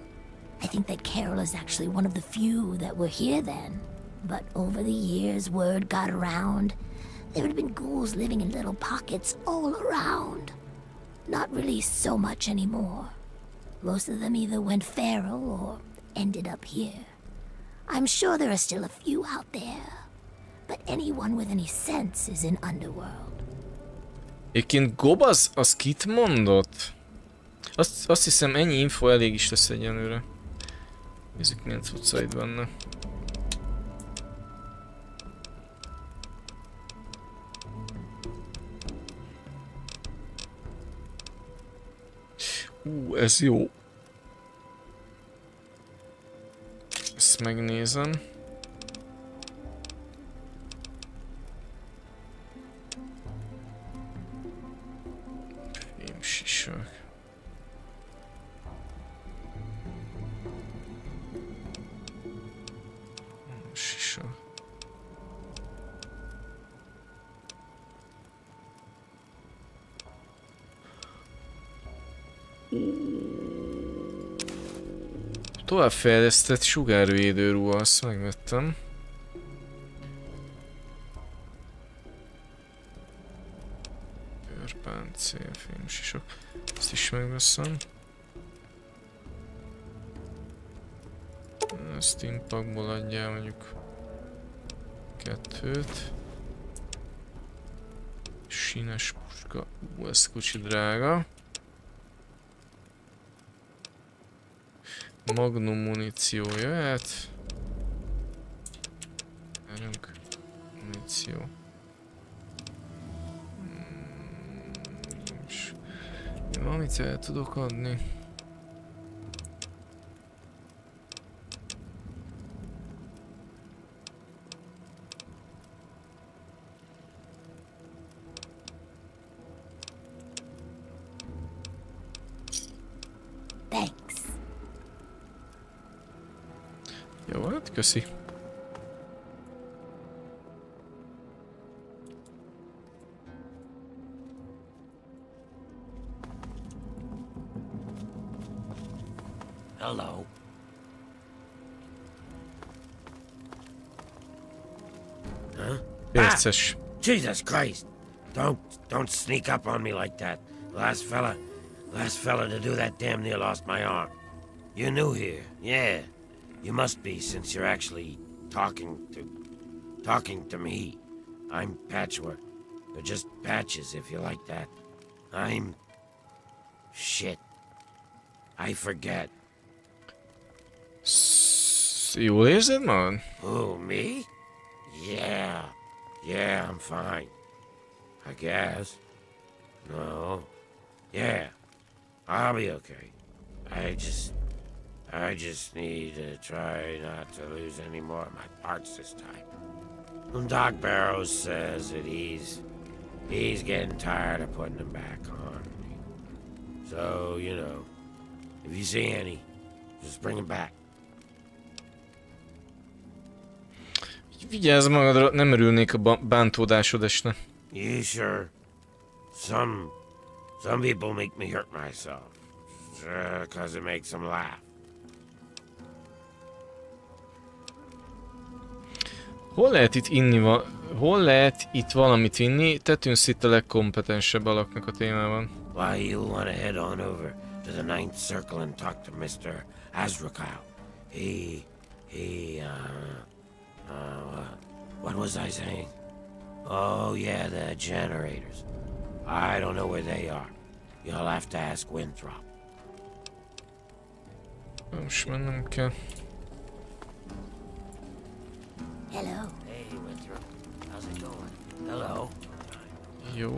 S4: I think that Carol is actually one of the few that were here then. But over the years, word got around. There had been ghouls living in little pockets all around. Not really so much anymore. Most of them either went feral or ended up here. I'm sure there are still a few out there. But anyone with any sense is in Underworld.
S1: Egyébként Gobaz, az kit mondott? Azt hiszem ennyi info elég is lesz egyenlőre. Nézzük milyen cuccaid vannak. Ez jó. Ezt megnézem. Fémsisak. Sisak. Továbbfejlesztett sugárvédő ruha, azt megvettem. Őrpáncél, fémsisak. Ezt is megveszem. Ezt impakból adjál mondjuk 2-t. Sínes puska. Ez kicsi drága. Magnum muníció jöhet. Erünk muníció. Én valamit el tudok adni. Köszi.
S5: Hello. Huh?
S1: Perces.
S5: Jesus Christ! Don't sneak up on me like that. Last fella to do that damn near lost my arm. You're new here, yeah. You must be, since you're actually talking to me. I'm Patchwork. Or just Patches, if you like that. Shit. I forget.
S1: Jól érzed magad?
S5: Who, me? Yeah, I'm fine. I guess. No. Yeah. I'll be okay. I just need to try not to lose any more of my parts this time. And Doc Barrows says that he's getting tired of putting them back on. So, you know, if you see any, just bring them back.
S1: Vigyázz magadra, nem örülnék a bántódásod esne.
S5: You sure? Some people make me hurt myself. 'Cause it makes them laugh.
S1: Hol lehet itt valamit inni? Te tűnsz itt a legkompetensebb alaknak a témában.
S5: Why you wanna head on over to the Ninth Circle and talk to Mr. Azrakal? What was I saying? Oh yeah, the generators. I don't know where they are. You'll have to ask Winthrop.
S1: Most mennem kell.
S4: Hello.
S5: Hey Winthrop, how's it going? Hello.
S1: Jó,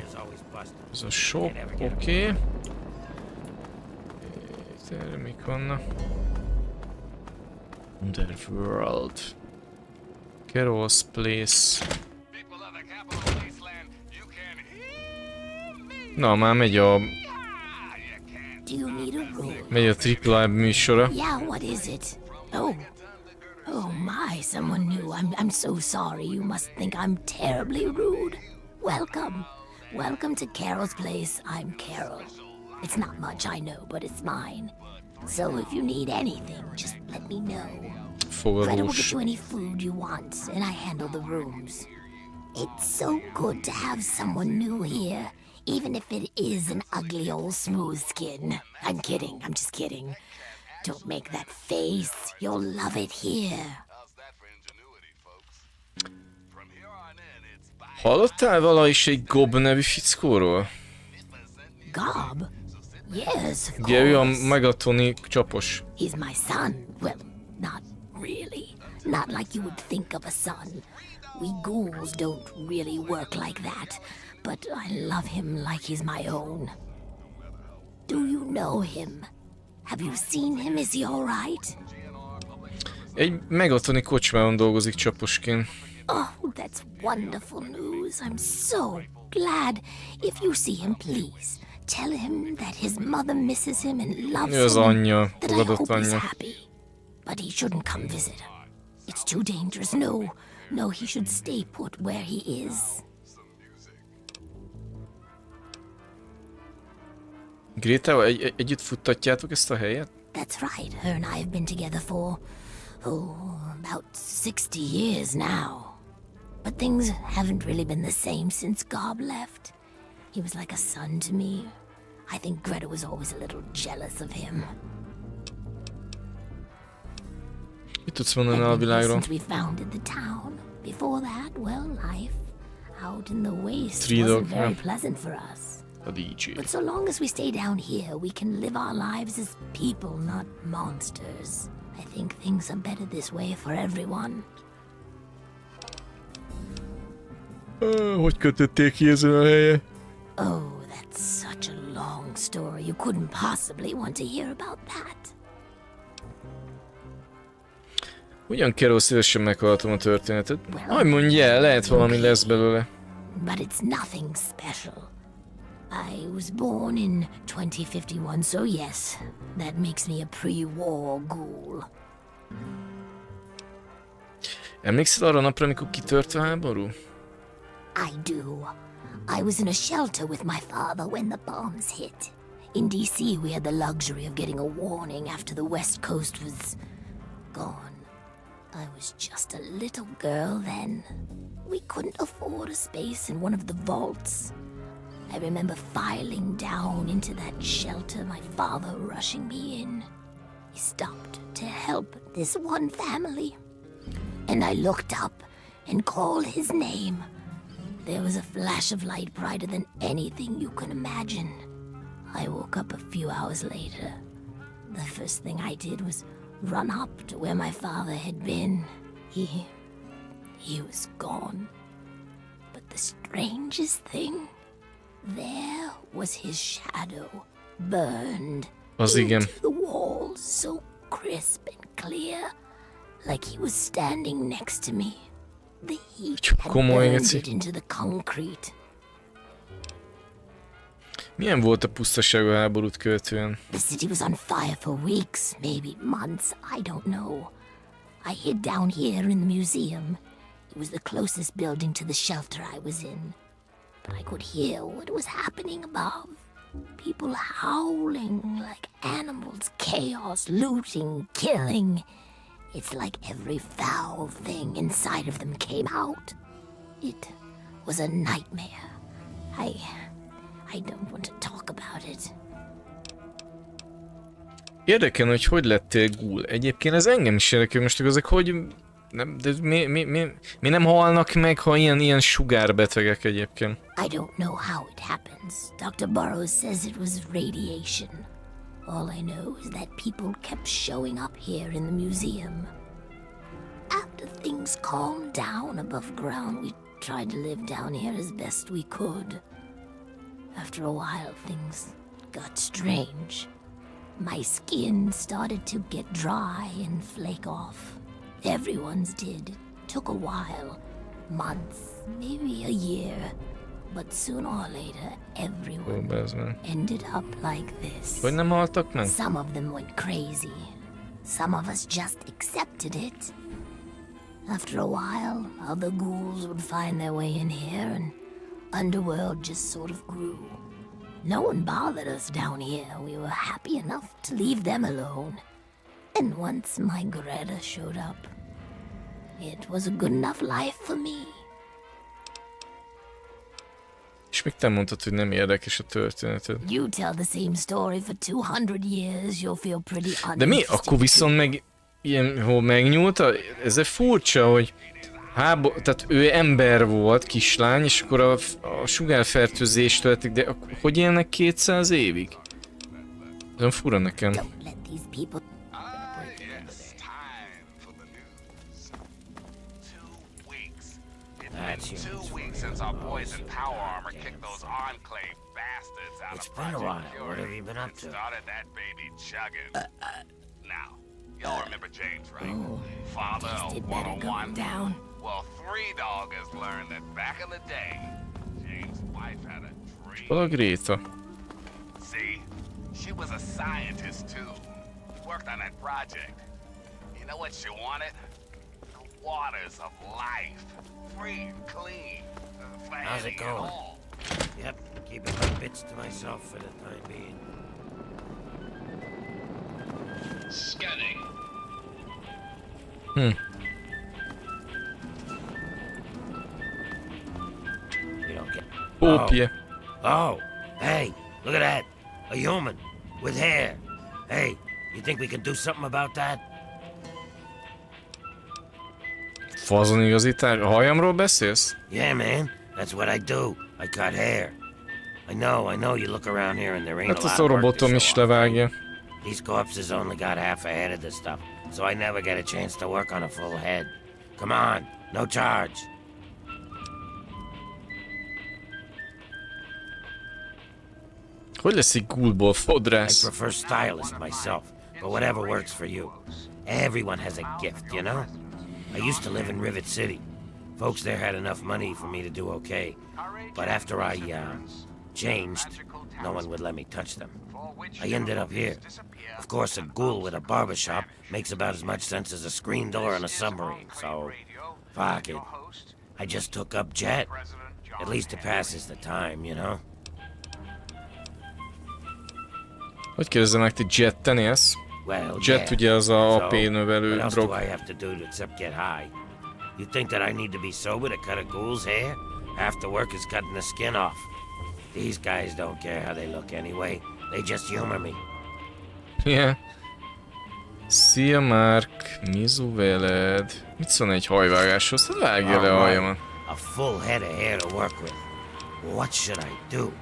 S5: It's always busted.
S1: ez a shop, oké. Itt erre mik vannak? Underworld. Carol's Place. Na, már megy a
S4: Do you need a room?
S1: megy a Triple műsora.
S4: Yeah, what is it? Oh my, someone new. I'm so sorry. You must think I'm terribly rude. Welcome to Carol's Place. I'm Carol. It's not much, I know, but it's mine. So if you need anything, just let me know. Greta will get
S1: Fogadós.
S4: you any food you want, and I handle the rooms. It's so good to have someone new here, even if it is an ugly old smooth skin. I'm kidding, I'm just kidding. Don't make that face. You'll love it here.
S1: Hallottál vala is egy Gob nevű fickóról?
S4: Gob? Yes, of
S1: Ugye ő a
S4: course.
S1: megatoni csapos.
S4: He's my son. Well, not really. Not like you would think of a son. We ghouls don't really work like that. But I love him like he's my own. Do you know him? Have you seen him? Is he all right?
S1: Egy megatoni kocsmában dolgozik csaposként.
S4: Oh, that's wonderful news. I'm so glad. If you see him, please tell him that his mother misses him and loves
S1: Ő az
S4: him.
S1: anyja,
S4: That I
S1: fogadott
S4: hope he's
S1: anyja.
S4: happy. But he shouldn't come visit her. It's too dangerous. No, he should stay put where he is.
S1: Grétával együtt futtatjátok ezt a helyet?
S4: That's right. Her and I have been together for, about 60 years now. But things haven't really been the same since Gob left. He was like a son to me. I think Greta was always a little jealous of him.
S1: Mit tudsz mondani a
S4: And then
S1: világról?
S4: since we founded the town. Before that, well, life out in the waste
S1: Three
S4: wasn't
S1: dog,
S4: very
S1: yeah.
S4: pleasant for us.
S1: A DJ.
S4: But so long as we stay down here, we can live our lives as people, not monsters. I think things are better this way for everyone.
S1: Hogy kötötték ki ezen a helyen?
S4: Oh, that's such a long story. You couldn't possibly want to hear about that.
S1: Ugyan Carol, szívesen meghallgatom a történetet. Majd mondja el, lehet valami lesz belőle.
S4: But it's nothing special. I was born in 2051, so yes, that makes me a pre-war ghoul.
S1: Emlékszel arra a napra, amikor kitört a háború?
S4: I do. I was in a shelter with my father when the bombs hit. In DC, we had the luxury of getting a warning after the West Coast was gone. I was just a little girl then. We couldn't afford a space in one of the vaults. I remember filing down into that shelter, my father rushing me in. He stopped to help this one family. And I looked up and called his name. There was a flash of light brighter than anything you can imagine. I woke up a few hours later. The first thing I did was run up to where my father had been. He was gone. But the strangest thing, there was his shadow, burned
S1: Az igen.
S4: into the wall, so crisp and clear, like he was standing next to me. The heat had
S1: Komoly,
S4: burned
S1: geci.
S4: it into the concrete.
S1: Milyen volt a pusztaságú háborút követően?
S4: The city was on fire for weeks, maybe months, I don't know. I hid down here in the museum. It was the closest building to the shelter I was in. But I could hear what was happening above. People howling like animals, chaos, looting, killing. It's like every foul thing inside of them came out. It was a nightmare. I don't want to talk about it.
S1: Érdekel, hogy lettél ghoul. Egyébként ez engem is érdekel, most ezek hogy... Nem, de mi nem halnak meg, ha ilyen sugárbetegek egyébként?
S4: I don't know how it happens. Dr. Burroughs says it was radiation. All I know is that people kept showing up here in the museum. After things calmed down above ground, we tried to live down here as best we could. After a while, things got strange. My skin started to get dry and flake off. Everyone's did. It took a while. Months, maybe a year. But sooner or later, everyone ended up like this.
S1: Hogy nem haltak meg?
S4: Some of them went crazy. Some of us just accepted it. After a while, other ghouls would find their way in here, and Underworld just sort of grew. No one bothered us down here. We were happy enough to leave them alone. And once my Greta showed up, it was a good enough life for me.
S1: És még te mondtad, hogy nem érdekes a történeted.
S4: You tell the same story for 200 years, you'll feel pretty uninterested.
S1: De mi? Akkor viszont meg ilyen, hol megnyúlta? Ez egy furcsa, hogy tehát ő ember volt, kislány, és akkor a sugárfertőzést történik, de hogy élnek 200 évig? Ez fura nekem.
S4: Don't let these people...
S5: That's
S7: 2 weeks since our boys in power armor kicked those enclave bastards out
S5: It's
S7: of
S5: been a
S7: Project
S5: while.
S7: Fury
S5: What have you been up
S7: and
S5: to?
S7: started that baby chugging. Now, y'all remember James, right? Father
S4: Guess
S7: of
S4: it better go
S7: 101.
S4: down.
S7: Well, 3-Dog has learned that back in the day, James' wife had a dream.
S1: Hol a Greta?
S7: See, she was a scientist too. Worked on that project. You know what she wanted? The waters of life. Free and clean. For
S5: How's it
S7: any and
S5: going?
S7: all.
S5: Yep, keeping my bits to myself for the time being.
S7: Scanning.
S5: You don't get...
S1: Pópje.
S5: Oh, hey, look at that. A human with hair. Hey, you think we can do something about that?
S1: Fazonigazítás? A hajamról beszélsz?
S5: Yeah, man. That's what I do. I cut hair. I know you look around here and there ain't
S1: Hát
S5: a
S1: azt
S5: lot
S1: a
S5: of work to
S1: robotom is
S5: show off.
S1: levágja.
S5: These corpses only got half a head of this stuff, so I never get a chance to work on a full head. Come on, no charge.
S1: Hogy lesz egy ghoulból
S5: I
S1: fodrász?
S5: prefer stylist myself, but whatever works for you. Everyone has a gift, you know? I used to live in Rivet City. Folks there had enough money for me to do okay. But after I, changed, no one would let me touch them. I ended up here. Of course, a ghoul with a barbershop makes about as much sense as a screen door on a submarine, so... fuck it. I just took up Jet. At least it passes the time, you know?
S1: Hogy kérdezem meg, te Jetten élsz?
S5: Well,
S1: Jet ugye az a AP
S5: what
S1: növelő
S5: else do
S1: drog.
S5: I have to do except get high? You think that I need to be sober to cut a ghoul's hair? Half the work is cutting the skin off. These guys don't care how they look anyway. They just humor me.
S1: Yeah. Szia Mark, mizu veled? Mit szól egy hajvágáshoz? Hát vágja le a hajamat.
S5: A full head of hair to work with. What should I do?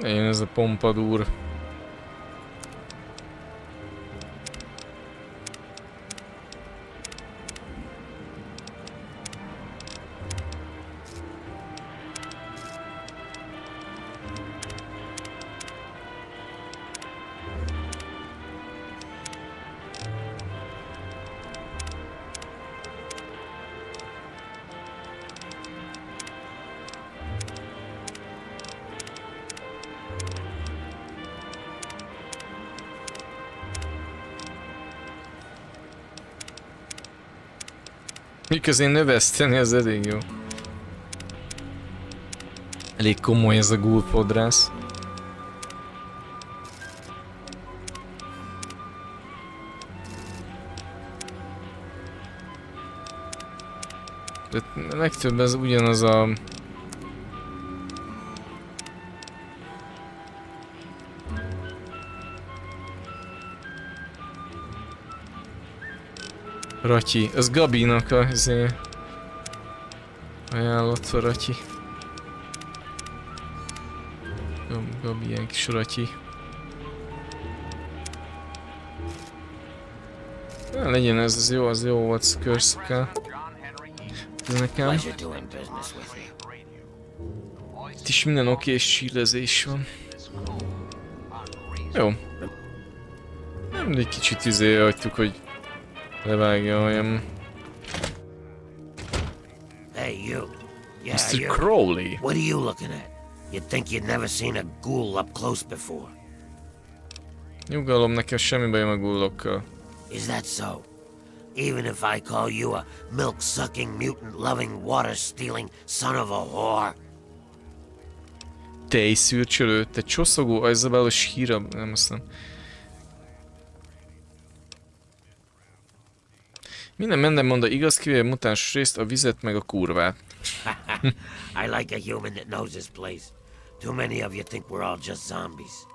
S1: Én ez a pompadúr. Miközén növeszteni, az elég jó. Elég komoly ez a ghoul fodrász. De legtöbb ez ugyanaz a... Ratyi, az Gabinak a ajánlott a Ratyi. Gabi ilyen kis Ratyi. Ja, legyen ez, az jó volt Curse-kel. Ez nekem. Itt is minden oké és chillezés van. Jó. Nem, egy kicsit hagytuk, hogy levágja a hajam.
S5: Hey, you. Yeah,
S1: Mr.
S5: you.
S1: Crowley.
S5: What are you looking at? You'd think you'd never seen a ghoul up close before.
S1: Nyugalom, nekem semmi bajom a ghoul-okkal.
S5: Is that so? Even if I call you a milk-sucking, mutant-loving, water-stealing son of a whore?
S1: Tejszűrcsölő, te csoszogó, ajzabálos híra... Nem, aztán... Minden mondta igaz, kivéve mutáns részt, a vizet meg a kurvát.
S5: I like a human that knows his place. Too many of you think we're all just zombies.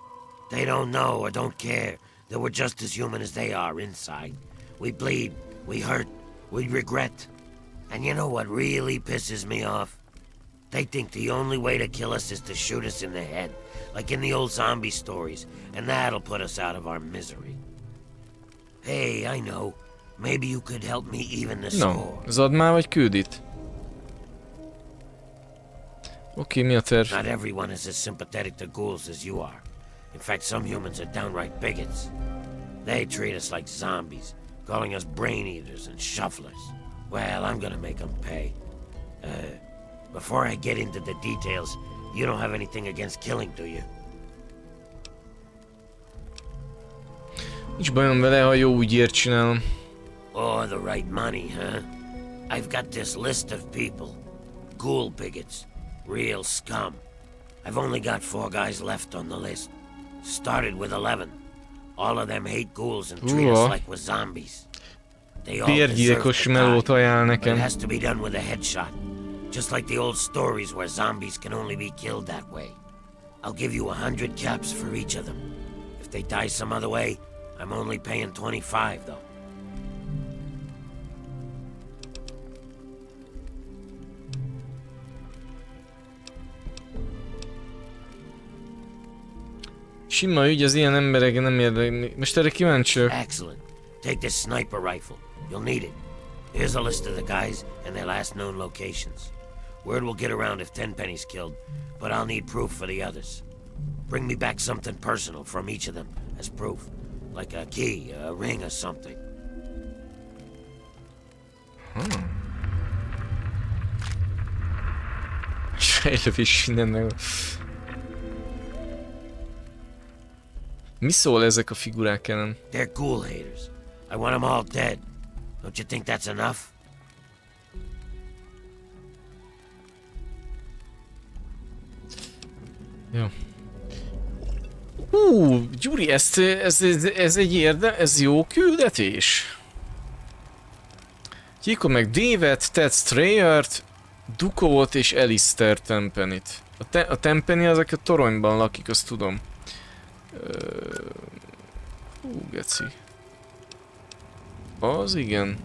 S5: They don't know or don't care that we're just as human as they are inside. We bleed, we hurt, we regret. And you know what really pisses me off? They think the only way to kill us is to shoot us in the head, like in the old zombie stories, and that'll put us out of our misery. Hey, I know. Maybe you could help me even the score.
S1: No, add már vagy küld itt. Oké, mi a terv?
S5: Not everyone is as sympathetic to ghouls as you are. In fact, some humans are downright bigots. They treat us like zombies, calling us brain eaters and shufflers. Well, I'm gonna make them pay. Before I get into the details, you don't have anything against killing, do you?
S1: Nincs bajom vele, ha jó ügyért csinálom.
S5: Oh, the right money, huh? I've got this list of people. Ghoul bigots. Real scum. I've only got 4 guys left on the list. Started with 11. All of them hate ghouls and treat us like we're zombies. They all deserve to die, but it has to be done with a headshot. Just like the old stories where zombies can only be killed that way. I'll give you 100 caps for each of them. If they die some other way, I'm only paying 25 though.
S1: Sima ügy, az ilyen emberek nem érdekli. Most erre kíváncsi vagyok.
S5: Excellent. Take this sniper rifle. You'll need it. Here's a list of the guys and their last known locations. Word will get around if Tenpenny's killed, but I'll need proof for the others. Bring me back something personal from each of them as proof. Like a key, a ring or something.
S1: Fejlődés mindennek. Mi szól ezek a figurák ellen?
S5: They're ghoul haters. I want them all dead. Don't you think that's enough?
S1: Jó. Gyuri, ez egy ez jó küldetés. Gyíkod meg Davet, Ted Strayert, Dukovot és Alistair Tenpennyt. A Tenpenny az, aki a toronyban lakik, azt tudom. Geci. Az igen.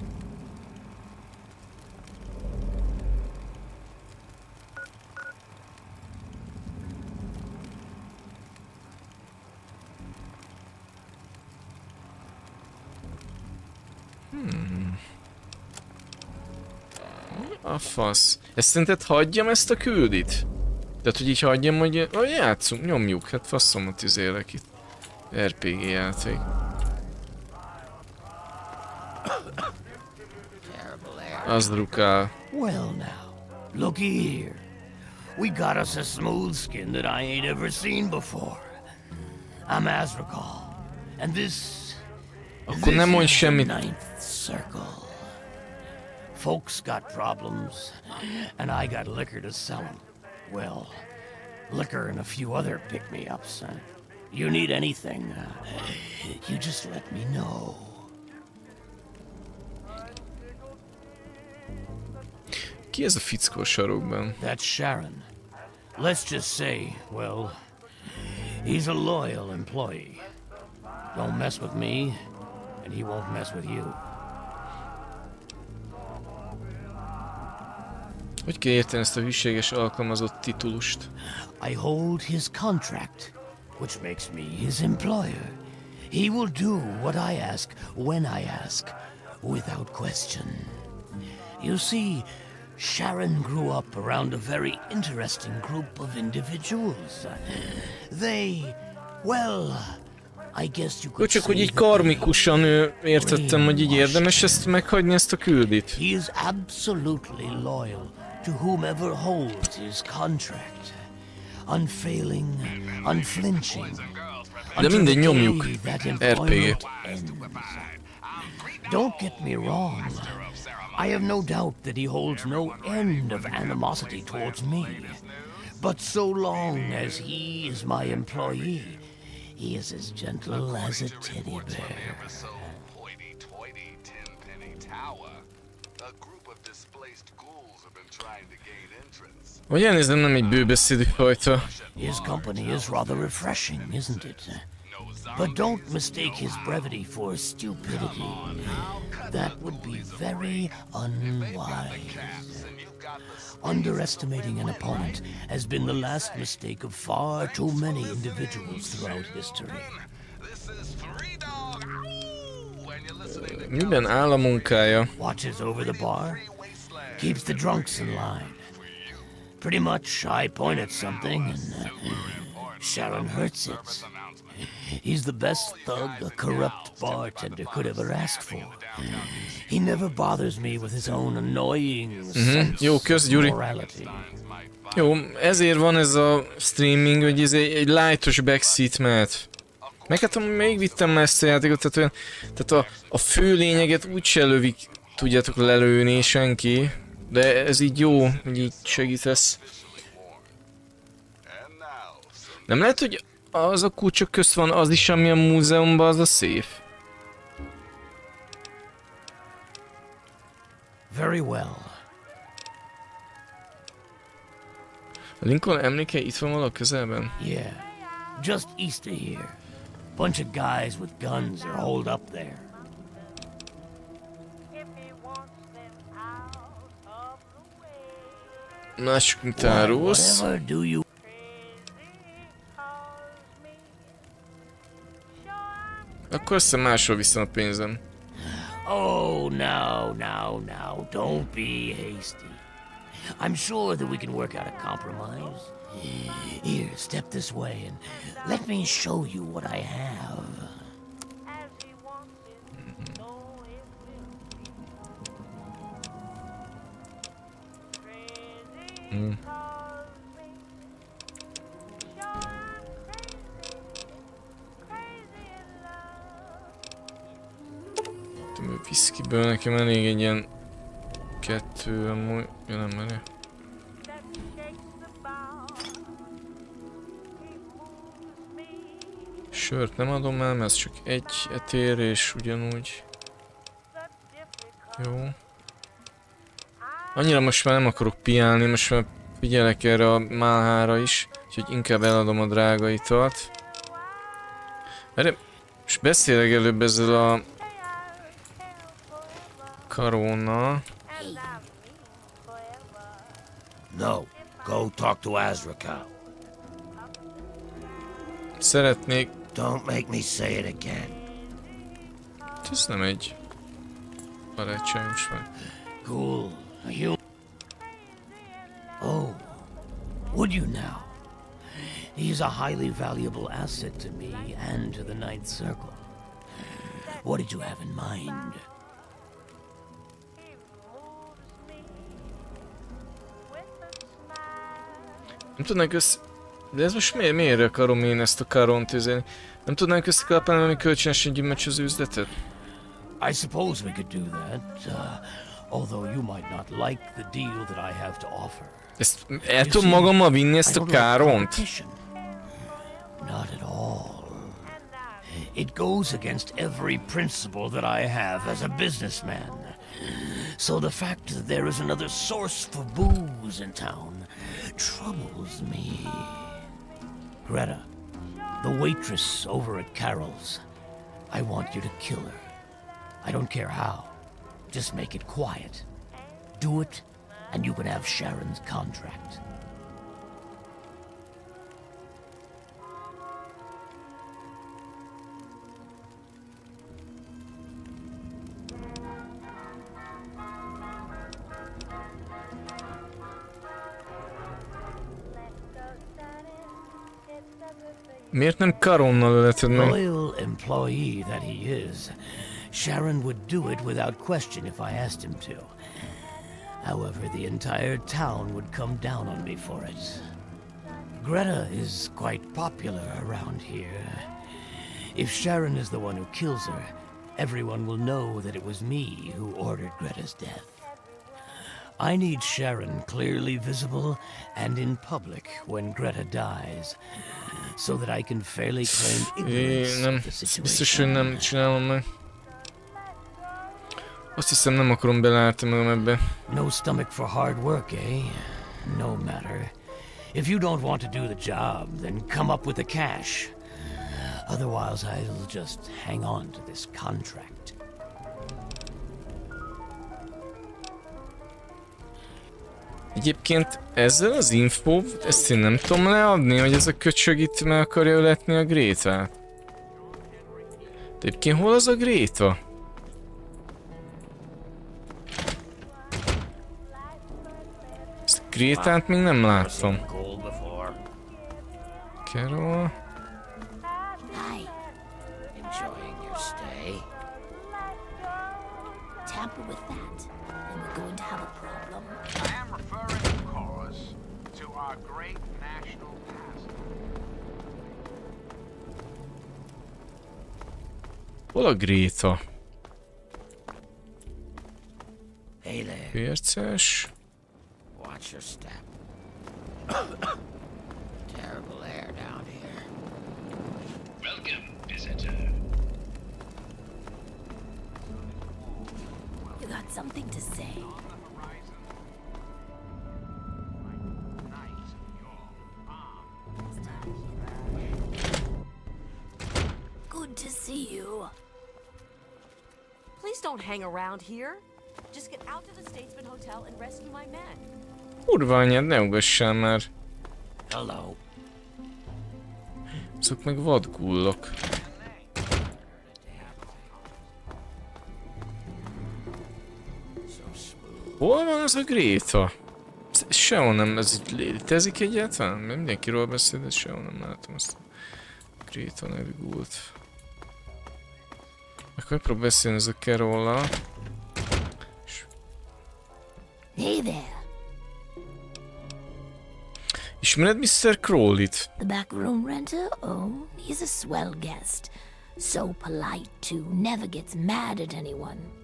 S1: A fasz. Ezt szerinted hagyjam ezt a küldit? Tehát, hogy így hagyjam, hogy játszunk, nyomjuk. Hát faszomat izélek itt. RPG játék. Az drukál.
S8: Well now, looky here. We got us a smooth skin that I ain't ever seen before. I'm Azrakal, and this
S1: Akkor nem mondj
S8: is the
S1: semmit.
S8: ninth circle. Folks got problems, and I got liquor to sell them. Well, liquor and a few other pick-me-ups. You need anything, you just let me know.
S1: Ki ez a fickó a sarokban?
S8: That's Sharon. Let's just say, well, he's a loyal employee. Don't mess with me, and he won't mess with you.
S1: Hogy kell érteni ezt a hűséges alkalmazott titulust?
S8: I hold his contract, which makes me his employer. He will do what I ask, when I ask, without question. You see, Sharon grew up around a very interesting group of individuals. They, well, I guess you
S1: Jó,
S8: could
S1: csak hogy
S8: say
S1: így
S8: that they
S1: karmikusan értettem, hogy így érdemes ezt meghagyni, ezt a küldit.
S8: He is absolutely loyal to whomever holds his contract. Unfailing, unflinching.
S1: De mindegy,
S8: until the
S1: nyomjuk.
S8: day that
S1: RPG.
S8: employment ends. Don't get me wrong. I have no doubt that he holds no end of animosity towards me. But so long as he is my employee, he is as gentle as a teddy bear.
S7: Hoity-toity Tenpenny Tower. A group of displaced ghouls have been trying to gain entrance.
S1: Hogy elnézem, nem egy bőbeszédű fajta.
S8: His company is rather refreshing, isn't it? But don't mistake his brevity for stupidity. That would be very unwise. Underestimating an opponent has been the last mistake of far too many individuals throughout history.
S1: Miben áll a munkája?
S8: Watches over the bar, keeps the drunks in line. Pretty much, I point at something and Sharon hurts it. He's the best thug a corrupt bartender could ever ask for. He never bothers me with his own annoying sense
S1: Jó, kösz, Gyuri.
S8: of morality.
S1: Jó, ezért van ez a streaming, hogy ez egy lightos backseat mehet. Meg hát amúgy még vittem már ezt a játékot, tehát a fő lényeget úgyse lövik, tudjátok lelőni senki. De ez így jó, hogy így segítesz. Nem lehet, hogy az a kulcsok közt van az is, ami a múzeumban, az a szép?
S8: Very well.
S1: A Lincoln emléke itt van valahol közelben?
S8: Yeah, just east of here. Bunch of guys with guns are holed up there.
S1: Másik, mint árulsz.
S8: Whatever do you...
S1: Akkor azt hiszem máshol viszem a pénzem.
S8: Oh, now, don't be hasty. I'm sure that we can work out a compromise. Here, step this way and let me show you what I have.
S1: Viszkiből nekem elég egy ilyen 2 amúgy, ja nem menő. Sört nem adom el, mert ez csak egy etér és ugyanúgy. Jó. Annyira most már nem akarok piálni, most már figyelek erre a málhára is, úgyhogy inkább eladom a drága italt. Mert most beszélek előbb ezzel a Karónnal.
S5: No, go talk to Azrakal.
S1: Szeretnék...
S5: Don't make me say it again.
S1: Ez nem egy barátságos vagy.
S8: Ghoul, you... Oh, would you now? He's a highly valuable asset to me and to the Ninth Circle. What did you have in mind?
S1: Nem tudnánk De ez most miért akarom én ezt a karont üzeni? Nem tudnánk összekalapálni valami kölcsönösen gyümölcsöző üzletet?
S8: I suppose we could do that, although you might not like the deal that I have to offer.
S1: Ezt el tudom magammal vinni ezt a káront?
S8: Not at all. It goes against every principle that I have as a businessman. So the fact that there is another source for booze in town troubles me. Greta, the waitress over at Carol's, I want you to kill her. I don't care how. Just make it quiet. Do it, and you can have Sharon's contract.
S1: Miért nem karonnal öleted meg?
S8: Loyal employee that he is, Sharon would do it without question if I asked him to. However, the entire town would come down on me for it. Greta is quite popular around here. If Sharon is the one who kills her, everyone will know that it was me who ordered Greta's death. I need Sharon clearly visible and in public when Greta dies, so that I can fairly claim ignorance of the situation.
S1: Biztos, hogy nem csinálom meg. Azt hiszem, nem akarom beleállni magam ebbe.
S8: No stomach for hard work, eh? No matter. If you don't want to do the job, then come up with the cash. Otherwise, I'll just hang on to this contract.
S1: Egyébként ezzel az info, ezt én nem tudom leadni, hogy ez a köcsög itt meg akarja öletni a Grétát. De egyébként hol az a Gréta? Ezt a Grétát még nem láttam. Carol.
S4: Hi.
S5: Enjoying your stay?
S4: Tamper with that, and we're going to have a problem.
S7: I am referring, of course, to our great national past.
S1: Hol a Gréta?
S5: Hey there.
S1: Perces.
S5: Watch your step. Terrible air down here.
S9: Welcome, visitor.
S4: You got something to say? Good to see you.
S6: Please don't hang around here. Just get out to the Statesman Hotel and rescue my men.
S1: Kurva anyád, ne ugassál már.
S5: Hello.
S1: Azok meg vad Ghoul-ok. Hol van az a Gréta? Sehol nem, ez itt létezik egyáltalán? Mindenkiről beszél, de sehol nem látom azt a Gréta nevű gult. Akkor megpróbál beszélni ez a Carollal.
S4: Hey there.
S1: Ismered Mr. Crowley-t?
S4: The back room renter? Oh, he's a swell guest. So polite, too. Never gets mad at anyone.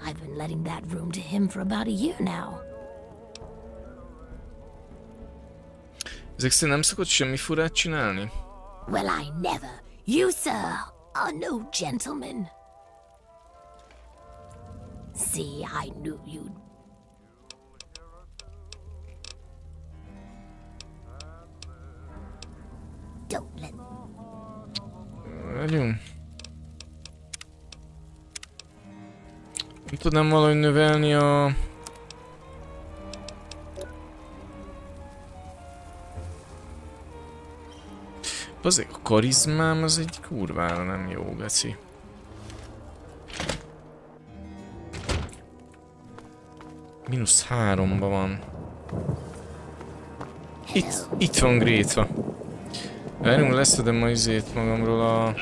S4: I've been letting that room to him for about a year now.
S1: Ezek szerint nem szokott semmi furát csinálni?
S4: Well, I never. You, sir, are no gentleman. See, I knew you'd... Don't let...
S1: Vagyunk. Nem tudnám valahogy növelni a... Azért a karizmám az egy kurvára nem jó, geci. -3-ban van. Itt van Gréta. Várjunk, leszedem a izét magamról a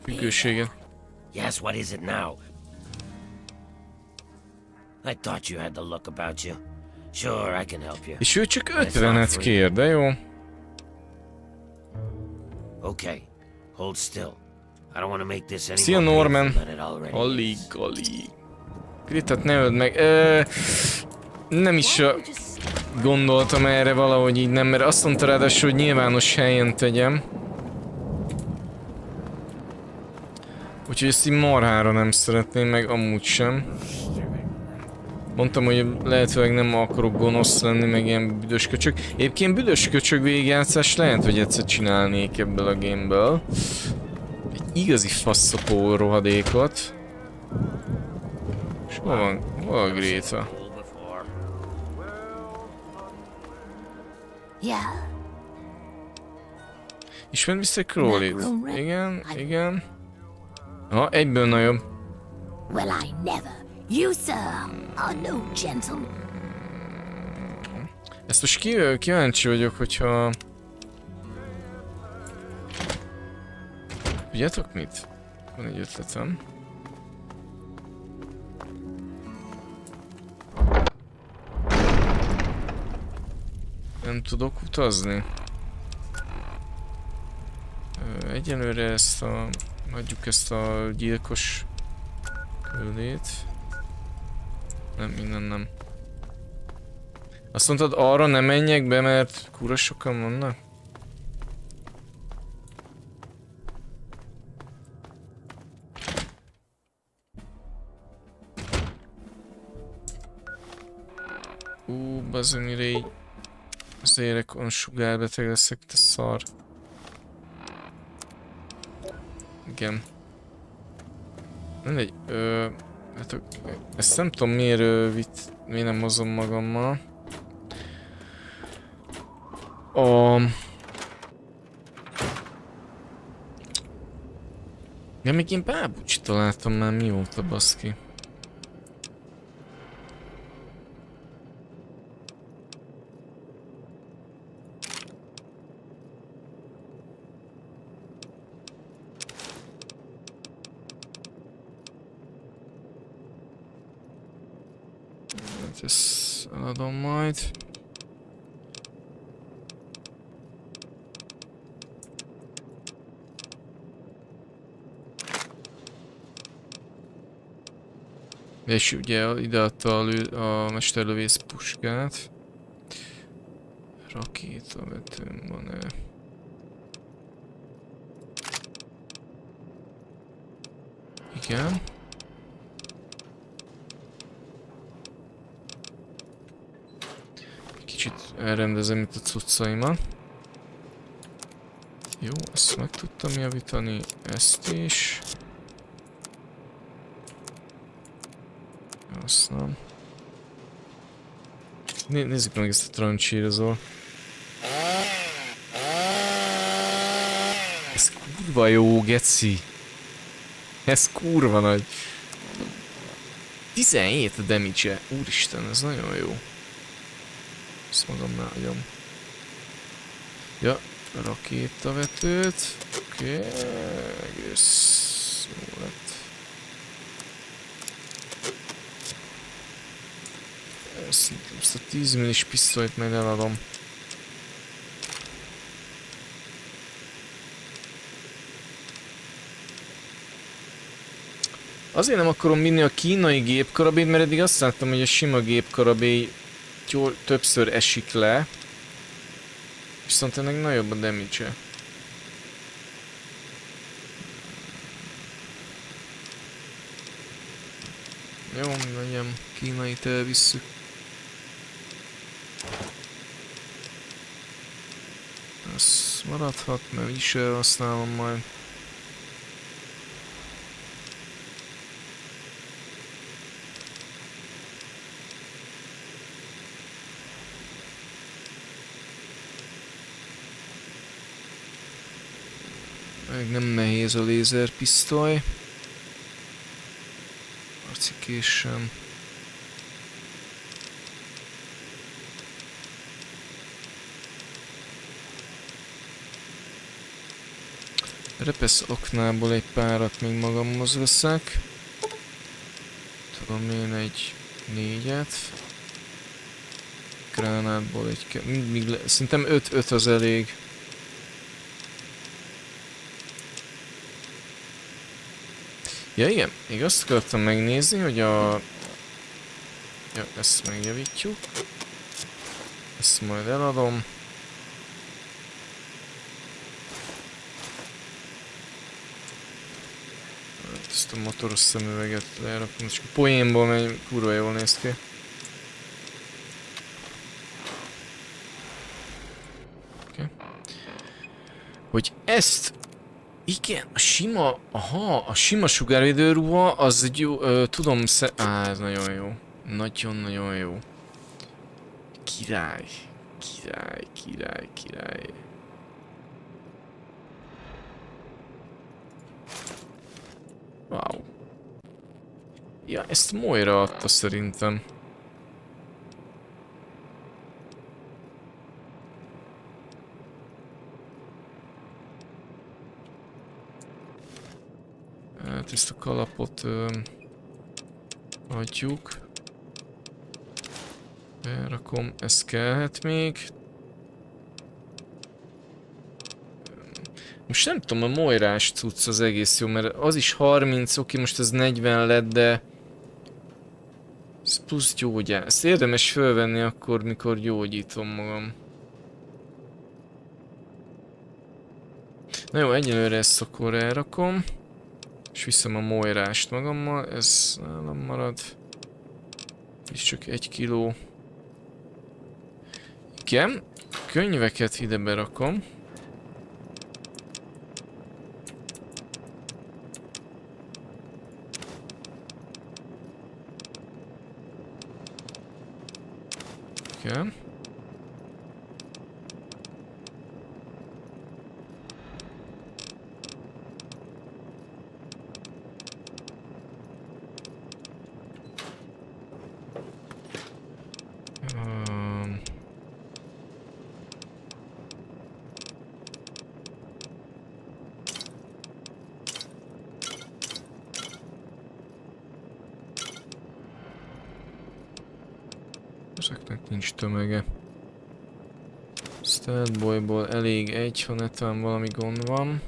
S1: függőséget.
S5: Yes, what is it now? I thought you had the look about you. Sure, I can help you.
S1: És ő csak 50-et kér, de jó.
S5: Okay, hold still. I don't want to make this any
S1: Szia
S5: more
S1: Norman.
S5: painful than it already is.
S1: Alig. Gritát ne öld meg. Nem is gondoltam erre valahogy így nem, mert azt mondta ráadásul, hogy nyilvános helyen tegyem. Úgyhogy ezt így marhára nem szeretném, meg amúgy sem. Mondtam, hogy lehetőleg nem akarok gonosz lenni, meg ilyen büdös köcsög. Egyébként büdös köcsög végigjátszás lehet, hogy egyszer csinálnék ebből a gameből. Egy igazi faszapó rohadékot. És hol van? Hol a Gréta?
S4: Yeah.
S1: Ismered Mr. Crowley-t? Igen, igen. Ha, egyből nagyobb.
S4: Well, I never. You, sir, are no gentleman.
S1: Ezt most kíváncsi vagyok, hogyha... Tudjátok mit? Van egy ötletem. Nem tudok utazni. Egyelőre ezt a... Adjuk ezt a gyilkos küldét. Nem, minden nem. Azt mondtad, arra nem menjek be, mert kurva sokan vannak? Bazd, mire így az érekon sugárbeteg leszek, te szar. Igen. Mindegy, hát ezt nem tudom miért miért nem hozom magammal. Ja, még én bábúcsit találtam már mióta, baszki. Ezt eladom majd. És ugye ideadta a mesterlövész puskát. Rakétavetőm van-e? Igen. Kicsit elrendezem itt a cuccaimat. Jó, ezt meg tudtam javítani, ezt is. Azt nem. Nézzük meg ezt a trancsírozó. Ez kurva jó, geci. Ez kurva nagy. 17 a damage-e. Úristen, ez nagyon jó. Ezt magamnál hagyom. Ja, rakétavetőt. Oké, egész jó lett. Ezt a 10 millis pisztolyt majd eladom. Azért nem akarom vinni a kínai gépkarabét, mert eddig azt láttam, hogy a sima gépkarabé többször esik le. Viszont ennek nagyobb a damage-e. Jó, legyen, kínait elvisszük. Ez maradhat, mert is elhasználom majd. Meg nem nehéz a lézerpisztoly. Arcikésen. Repesz oknából egy párat még magamhoz veszek. Tudom én egy 4-et. Gránátból egy szerintem 5 az elég. Ja igen, még azt akartam megnézni, hogy a... Ja, ezt megjavítjuk. Ezt majd eladom. Ezt a motoros szemüveget lerakom, csak a poénból megy, kurva jól néz ki. Okay. Hogy ezt... Igen, a sima... Aha, a sima sugárvédőruha, az egy jó... tudom ez nagyon jó. Nagyon-nagyon jó. Király. Király. Wow. Ja, ezt Moira adta szerintem. Hát ezt a kalapot adjuk. Berakom, ez kellhet még. Most nem tudom, a Moirás cucc az egész jó, mert az is 30, oké, most ez 40 lett, de... Ez plusz gyógyász. Ezt érdemes fölvenni akkor, mikor gyógyítom magam. Na jó, egyelőre ezt akkor elrakom. És viszem a Moirást magammal, ez nálam marad. És csak 1 kiló. Igen, könyveket ide berakom. Igen. Ezeknek nincs tömege. Stealthboyból elég egy, ha netán valami gond van.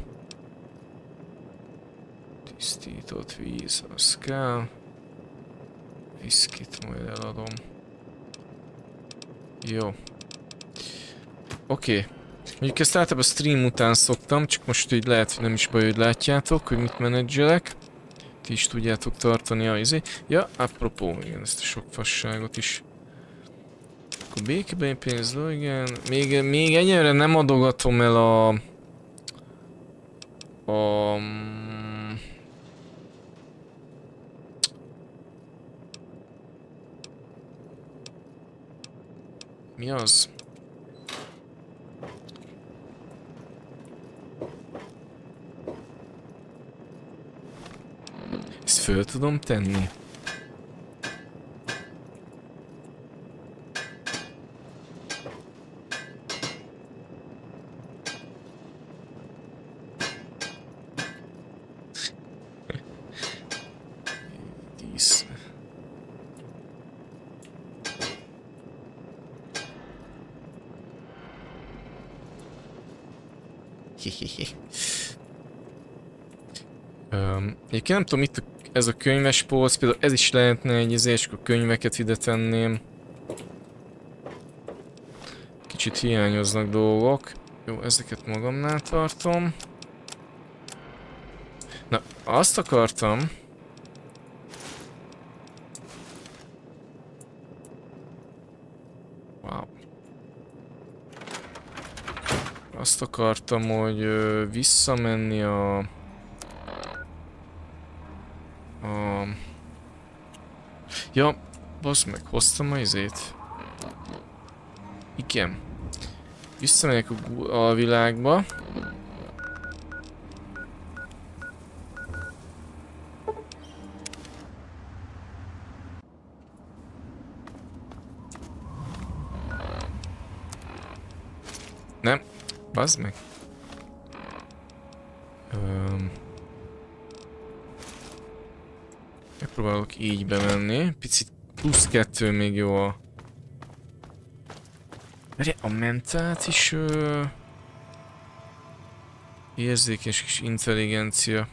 S1: Tisztított víz, az kell. Viszkit majd eladom. Jó. Oké. Mondjuk ezt általában stream után szoktam, csak most így lehet, nem is baj, hogy látjátok, hogy mit menedzselek. Ti is tudjátok tartani a izé. Ja, apropó, igen, ezt a sok fasságot is. Akkor békében pénzdó, igen. Még ennyire nem adogatom el mi az? Ezt föl tudom tenni? Egyébként nem tudom, itt ez a könyves polc, például ez is lehetne egy izé, és akkor könyveket ide tenném. Kicsit hiányoznak dolgok. Jó, ezeket magamnál tartom. Na, azt akartam. Wow. Azt akartam, hogy visszamenni a... Ja, bassz meg, hoztam a izét. Igen. Visszamegyek a világba. Nem, bassz meg. Megpróbálok így bemenni. Picit plusz 2 még jó a... A mentát is... érzékeny kis intelligencia.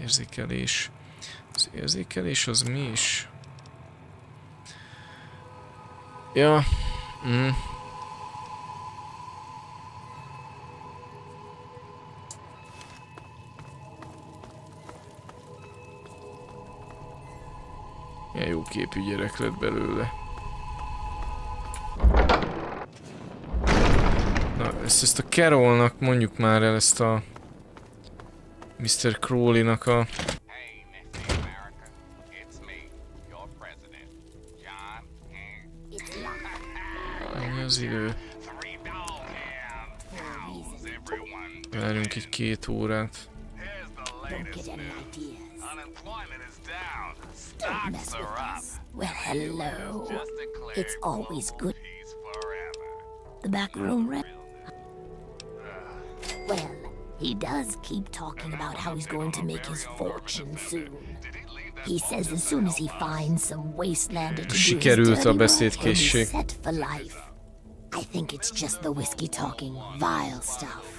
S1: Érzékelés. Az érzékelés az mi is? Ja. Milyen jó képű gyerek lett belőle. Na, ezt a Carolnak mondjuk már el, ezt a Mr. Crowley-nak a... Annyi az idő. Várjunk egy 2 órát.
S4: Don't mess with us. Well, hello. It's always good. The back room Well, he does keep talking about how he's going to make his fortune soon. He says as soon as he finds some wastelander to do his dirty work, he'll be set for life. I think it's just the whiskey talking vile stuff.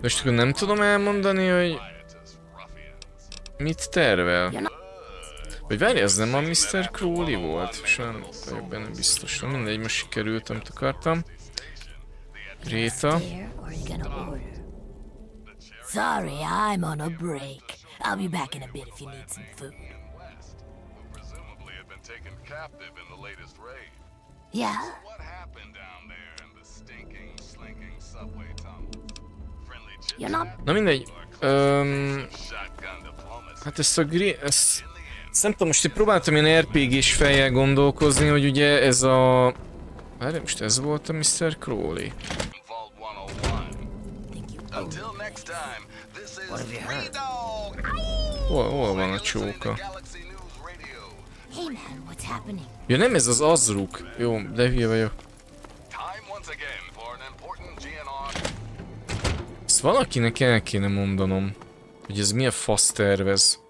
S1: Most akkor nem tudom elmondani, hogy mit tervel? Vagy várj, ez nem a Mr. Crowley volt? Sem vagyok benne biztos. Mindegy, most sikerült, amit akartam. Réta.
S4: Sorry, I'm on a break. I'll be back in a bit if you need some food. Yeah? You're not...
S1: Na mindegy. Hát ezt a ezt nem tudom, most én próbáltam ilyen RPG-s fejjel gondolkozni, hogy ugye ez a... Várj, most ez volt a Mr. Crowley. Hol van a csóka? Ja, nem ez az Azruk. Jó, de hülye vagyok. Ezt valakinek el kéne mondanom, hogy ez milyen fasz tervez.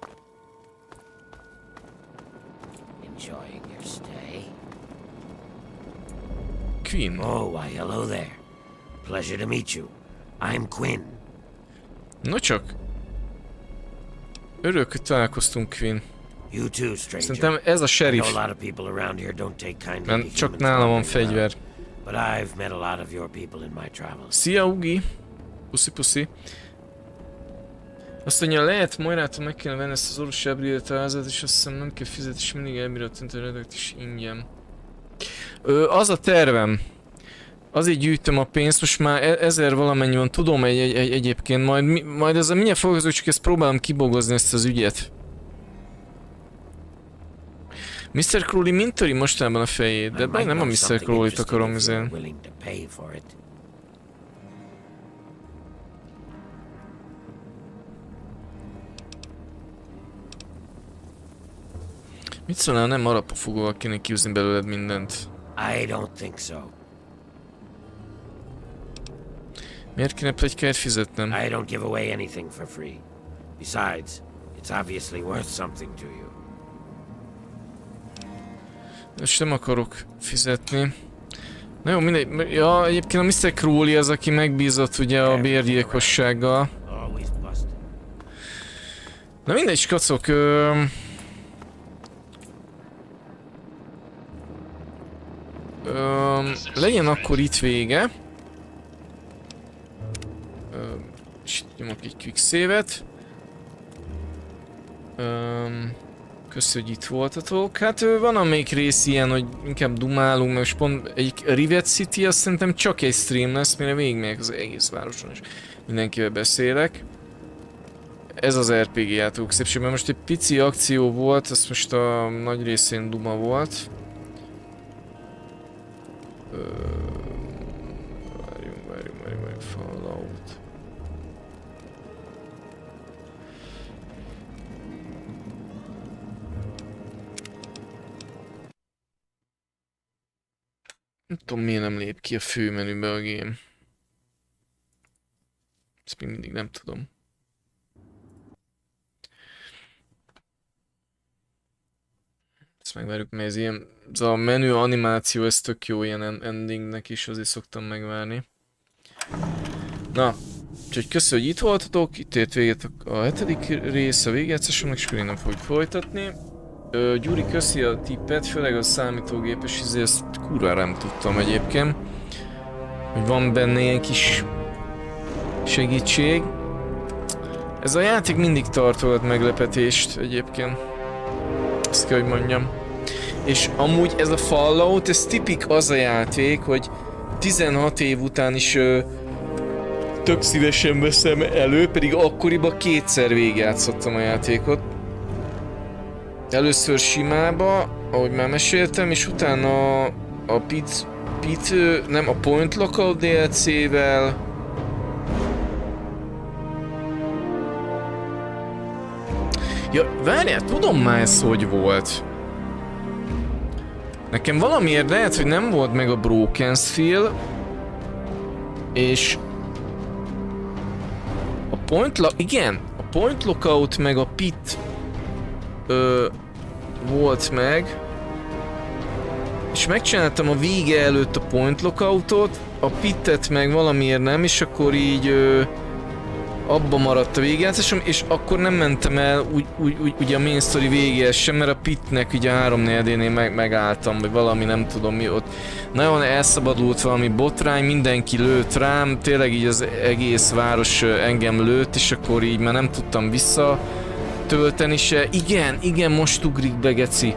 S1: Quinn.
S5: Oh, why hello there. Pleasure to meet you. I'm Quinn.
S1: No csak. Örülök, hogy találkoztunk, Quinn.
S5: You too, stranger.
S1: Szerintem ez a sheriff.
S5: I know a lot of people around here don't take kindly to
S1: Mert csak
S5: humans
S1: nálam van
S5: wandering
S1: fegyver.
S5: around, but I've met a lot of your people in my travels.
S1: Szia, Ugi. Puszi, puszi. Azt mondja, lehet Moirától meg kell venni ezt az orvosi elbíráltázat, és azt hiszem nem kell fizetni, és mindig elbírált redakt is ingyen. Az a tervem. Azért gyűjtöm a pénzt, most már 1000 valamennyi van, tudom egyébként, majd ezzel mindjárt foglalkozok, csak ezt próbálom kibogozni, ezt az ügyet. Mr. Crowley mint töri mostanában a fejét, de bár nem a Mr. Crowley-t akarom ezért. Mit szólnál, nem alapofogóval kéne kiúzni belőled mindent?
S5: I don't think so.
S1: Miért kéne pletykáért fizetnem?
S5: I don't give away anything for free. Besides, it's obviously worth something to you.
S1: És nem akarok fizetni. Na jó, mindegy. Ja, egyébként a Mr. Crowley az, aki megbízott ugye a bérgyilkossággal.
S5: Always busted.
S1: Na mindegy, kacok. Legyen akkor itt vége. És itt nyomok egy quick save-et. Köszi, hogy itt voltatok. Hát van amelyik rész ilyen, hogy inkább dumálunk, meg most pont egy Rivet City, azt szerintem csak egy stream lesz, mire végigmegyek az egész városon, és mindenkivel beszélek. Ez az RPG játékok szépségben. Most egy pici akció volt, azt most a nagy részén duma volt. Várjunk, Fallout. Nem tudom, miért nem lép ki a főmenübe a game. Ezt még mindig nem tudom. Ezt megvárjuk, mert ez ilyen... Ez a menü animáció, ez tök jó ilyen endingnek is, azért szoktam megvárni. Na, úgyhogy köszönöm, hogy itt voltatok, itt ért véget a 7. rész a végigjátszásának, és akkor nem fogjuk folytatni. Gyuri, köszi a tippet, főleg a számítógépes, ezért ezt kurvára nem tudtam egyébként, hogy van benne ilyen kis segítség. Ez a játék mindig tartogat meglepetést egyébként, ezt kell, hogy mondjam. És amúgy ez a Fallout, ez tipik az a játék, hogy 16 év után is tök szívesen veszem elő, pedig akkoriban 2-szer végigjátszottam a játékot. Először simába, ahogy már meséltem, és utána a nem, a Point Lockout DLC-vel. Ja, várjál, tudom már ez, hogy volt. Nekem valamiért lehet, hogy nem volt meg a Broken Steel, és a Point Lockout meg a Pit volt meg, és megcsináltam a vége előtt a Point Lockoutot, a Pittet meg valamiért nem, és akkor így abba maradt a végigjátszásom, és akkor nem mentem el úgy a main story végéhez sem, mert a Pitnek ugye a 3/4-nél megálltam, vagy valami, nem tudom mi ott. Nagyon elszabadult valami botrány, mindenki lőtt rám, tényleg így az egész város engem lőtt, és akkor így már nem tudtam visszatölteni se. Igen, most ugrik be, geci.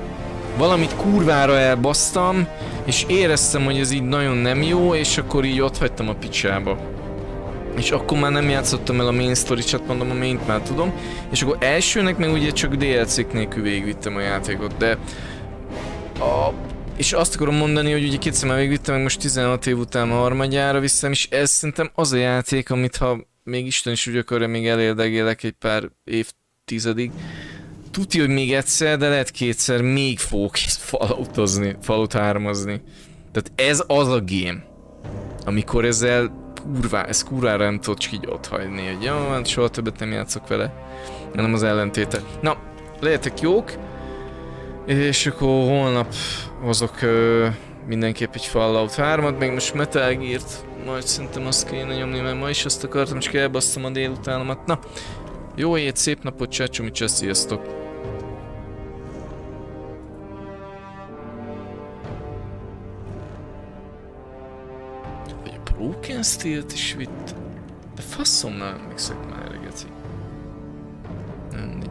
S1: Valamit kurvára elbasztam, és éreztem, hogy ez így nagyon nem jó, és akkor így ott hagytam a picsába. És akkor már nem játszottam el a main story-t, mondom, a maint már tudom. És akkor elsőnek meg ugye csak DLC-k nélkül végigvittem a játékot, de... És azt akarom mondani, hogy ugye 2-szer már végigvittem, meg most 16 év után a harmadjára visszam, és ez szerintem az a játék, amit ha még Isten is úgy akarja, még elérdegélek egy pár évtizedig. Tudja, hogy még egyszer, de lehet 2-szer még fogok falloutozni, Fallout 3-azni. Tehát ez az a game, amikor ezzel ez kurvára nem tudod csak így otthagyni, hogy jó, hát soha többet nem játszok vele, hanem az ellentéte. Na, legyetek jók, és akkor holnap hozok mindenképp egy Fallout 3-at, meg most Metal Gear-t, majd szerintem azt kéne nyomni, mert ma is azt akartam, csak elbasztam a délutánomat. Na, jó éjt, szép napot, csácsumi, sziasztok! Broken Steel-t is vitt. De faszom, nem emlékszek már, geci. Nem,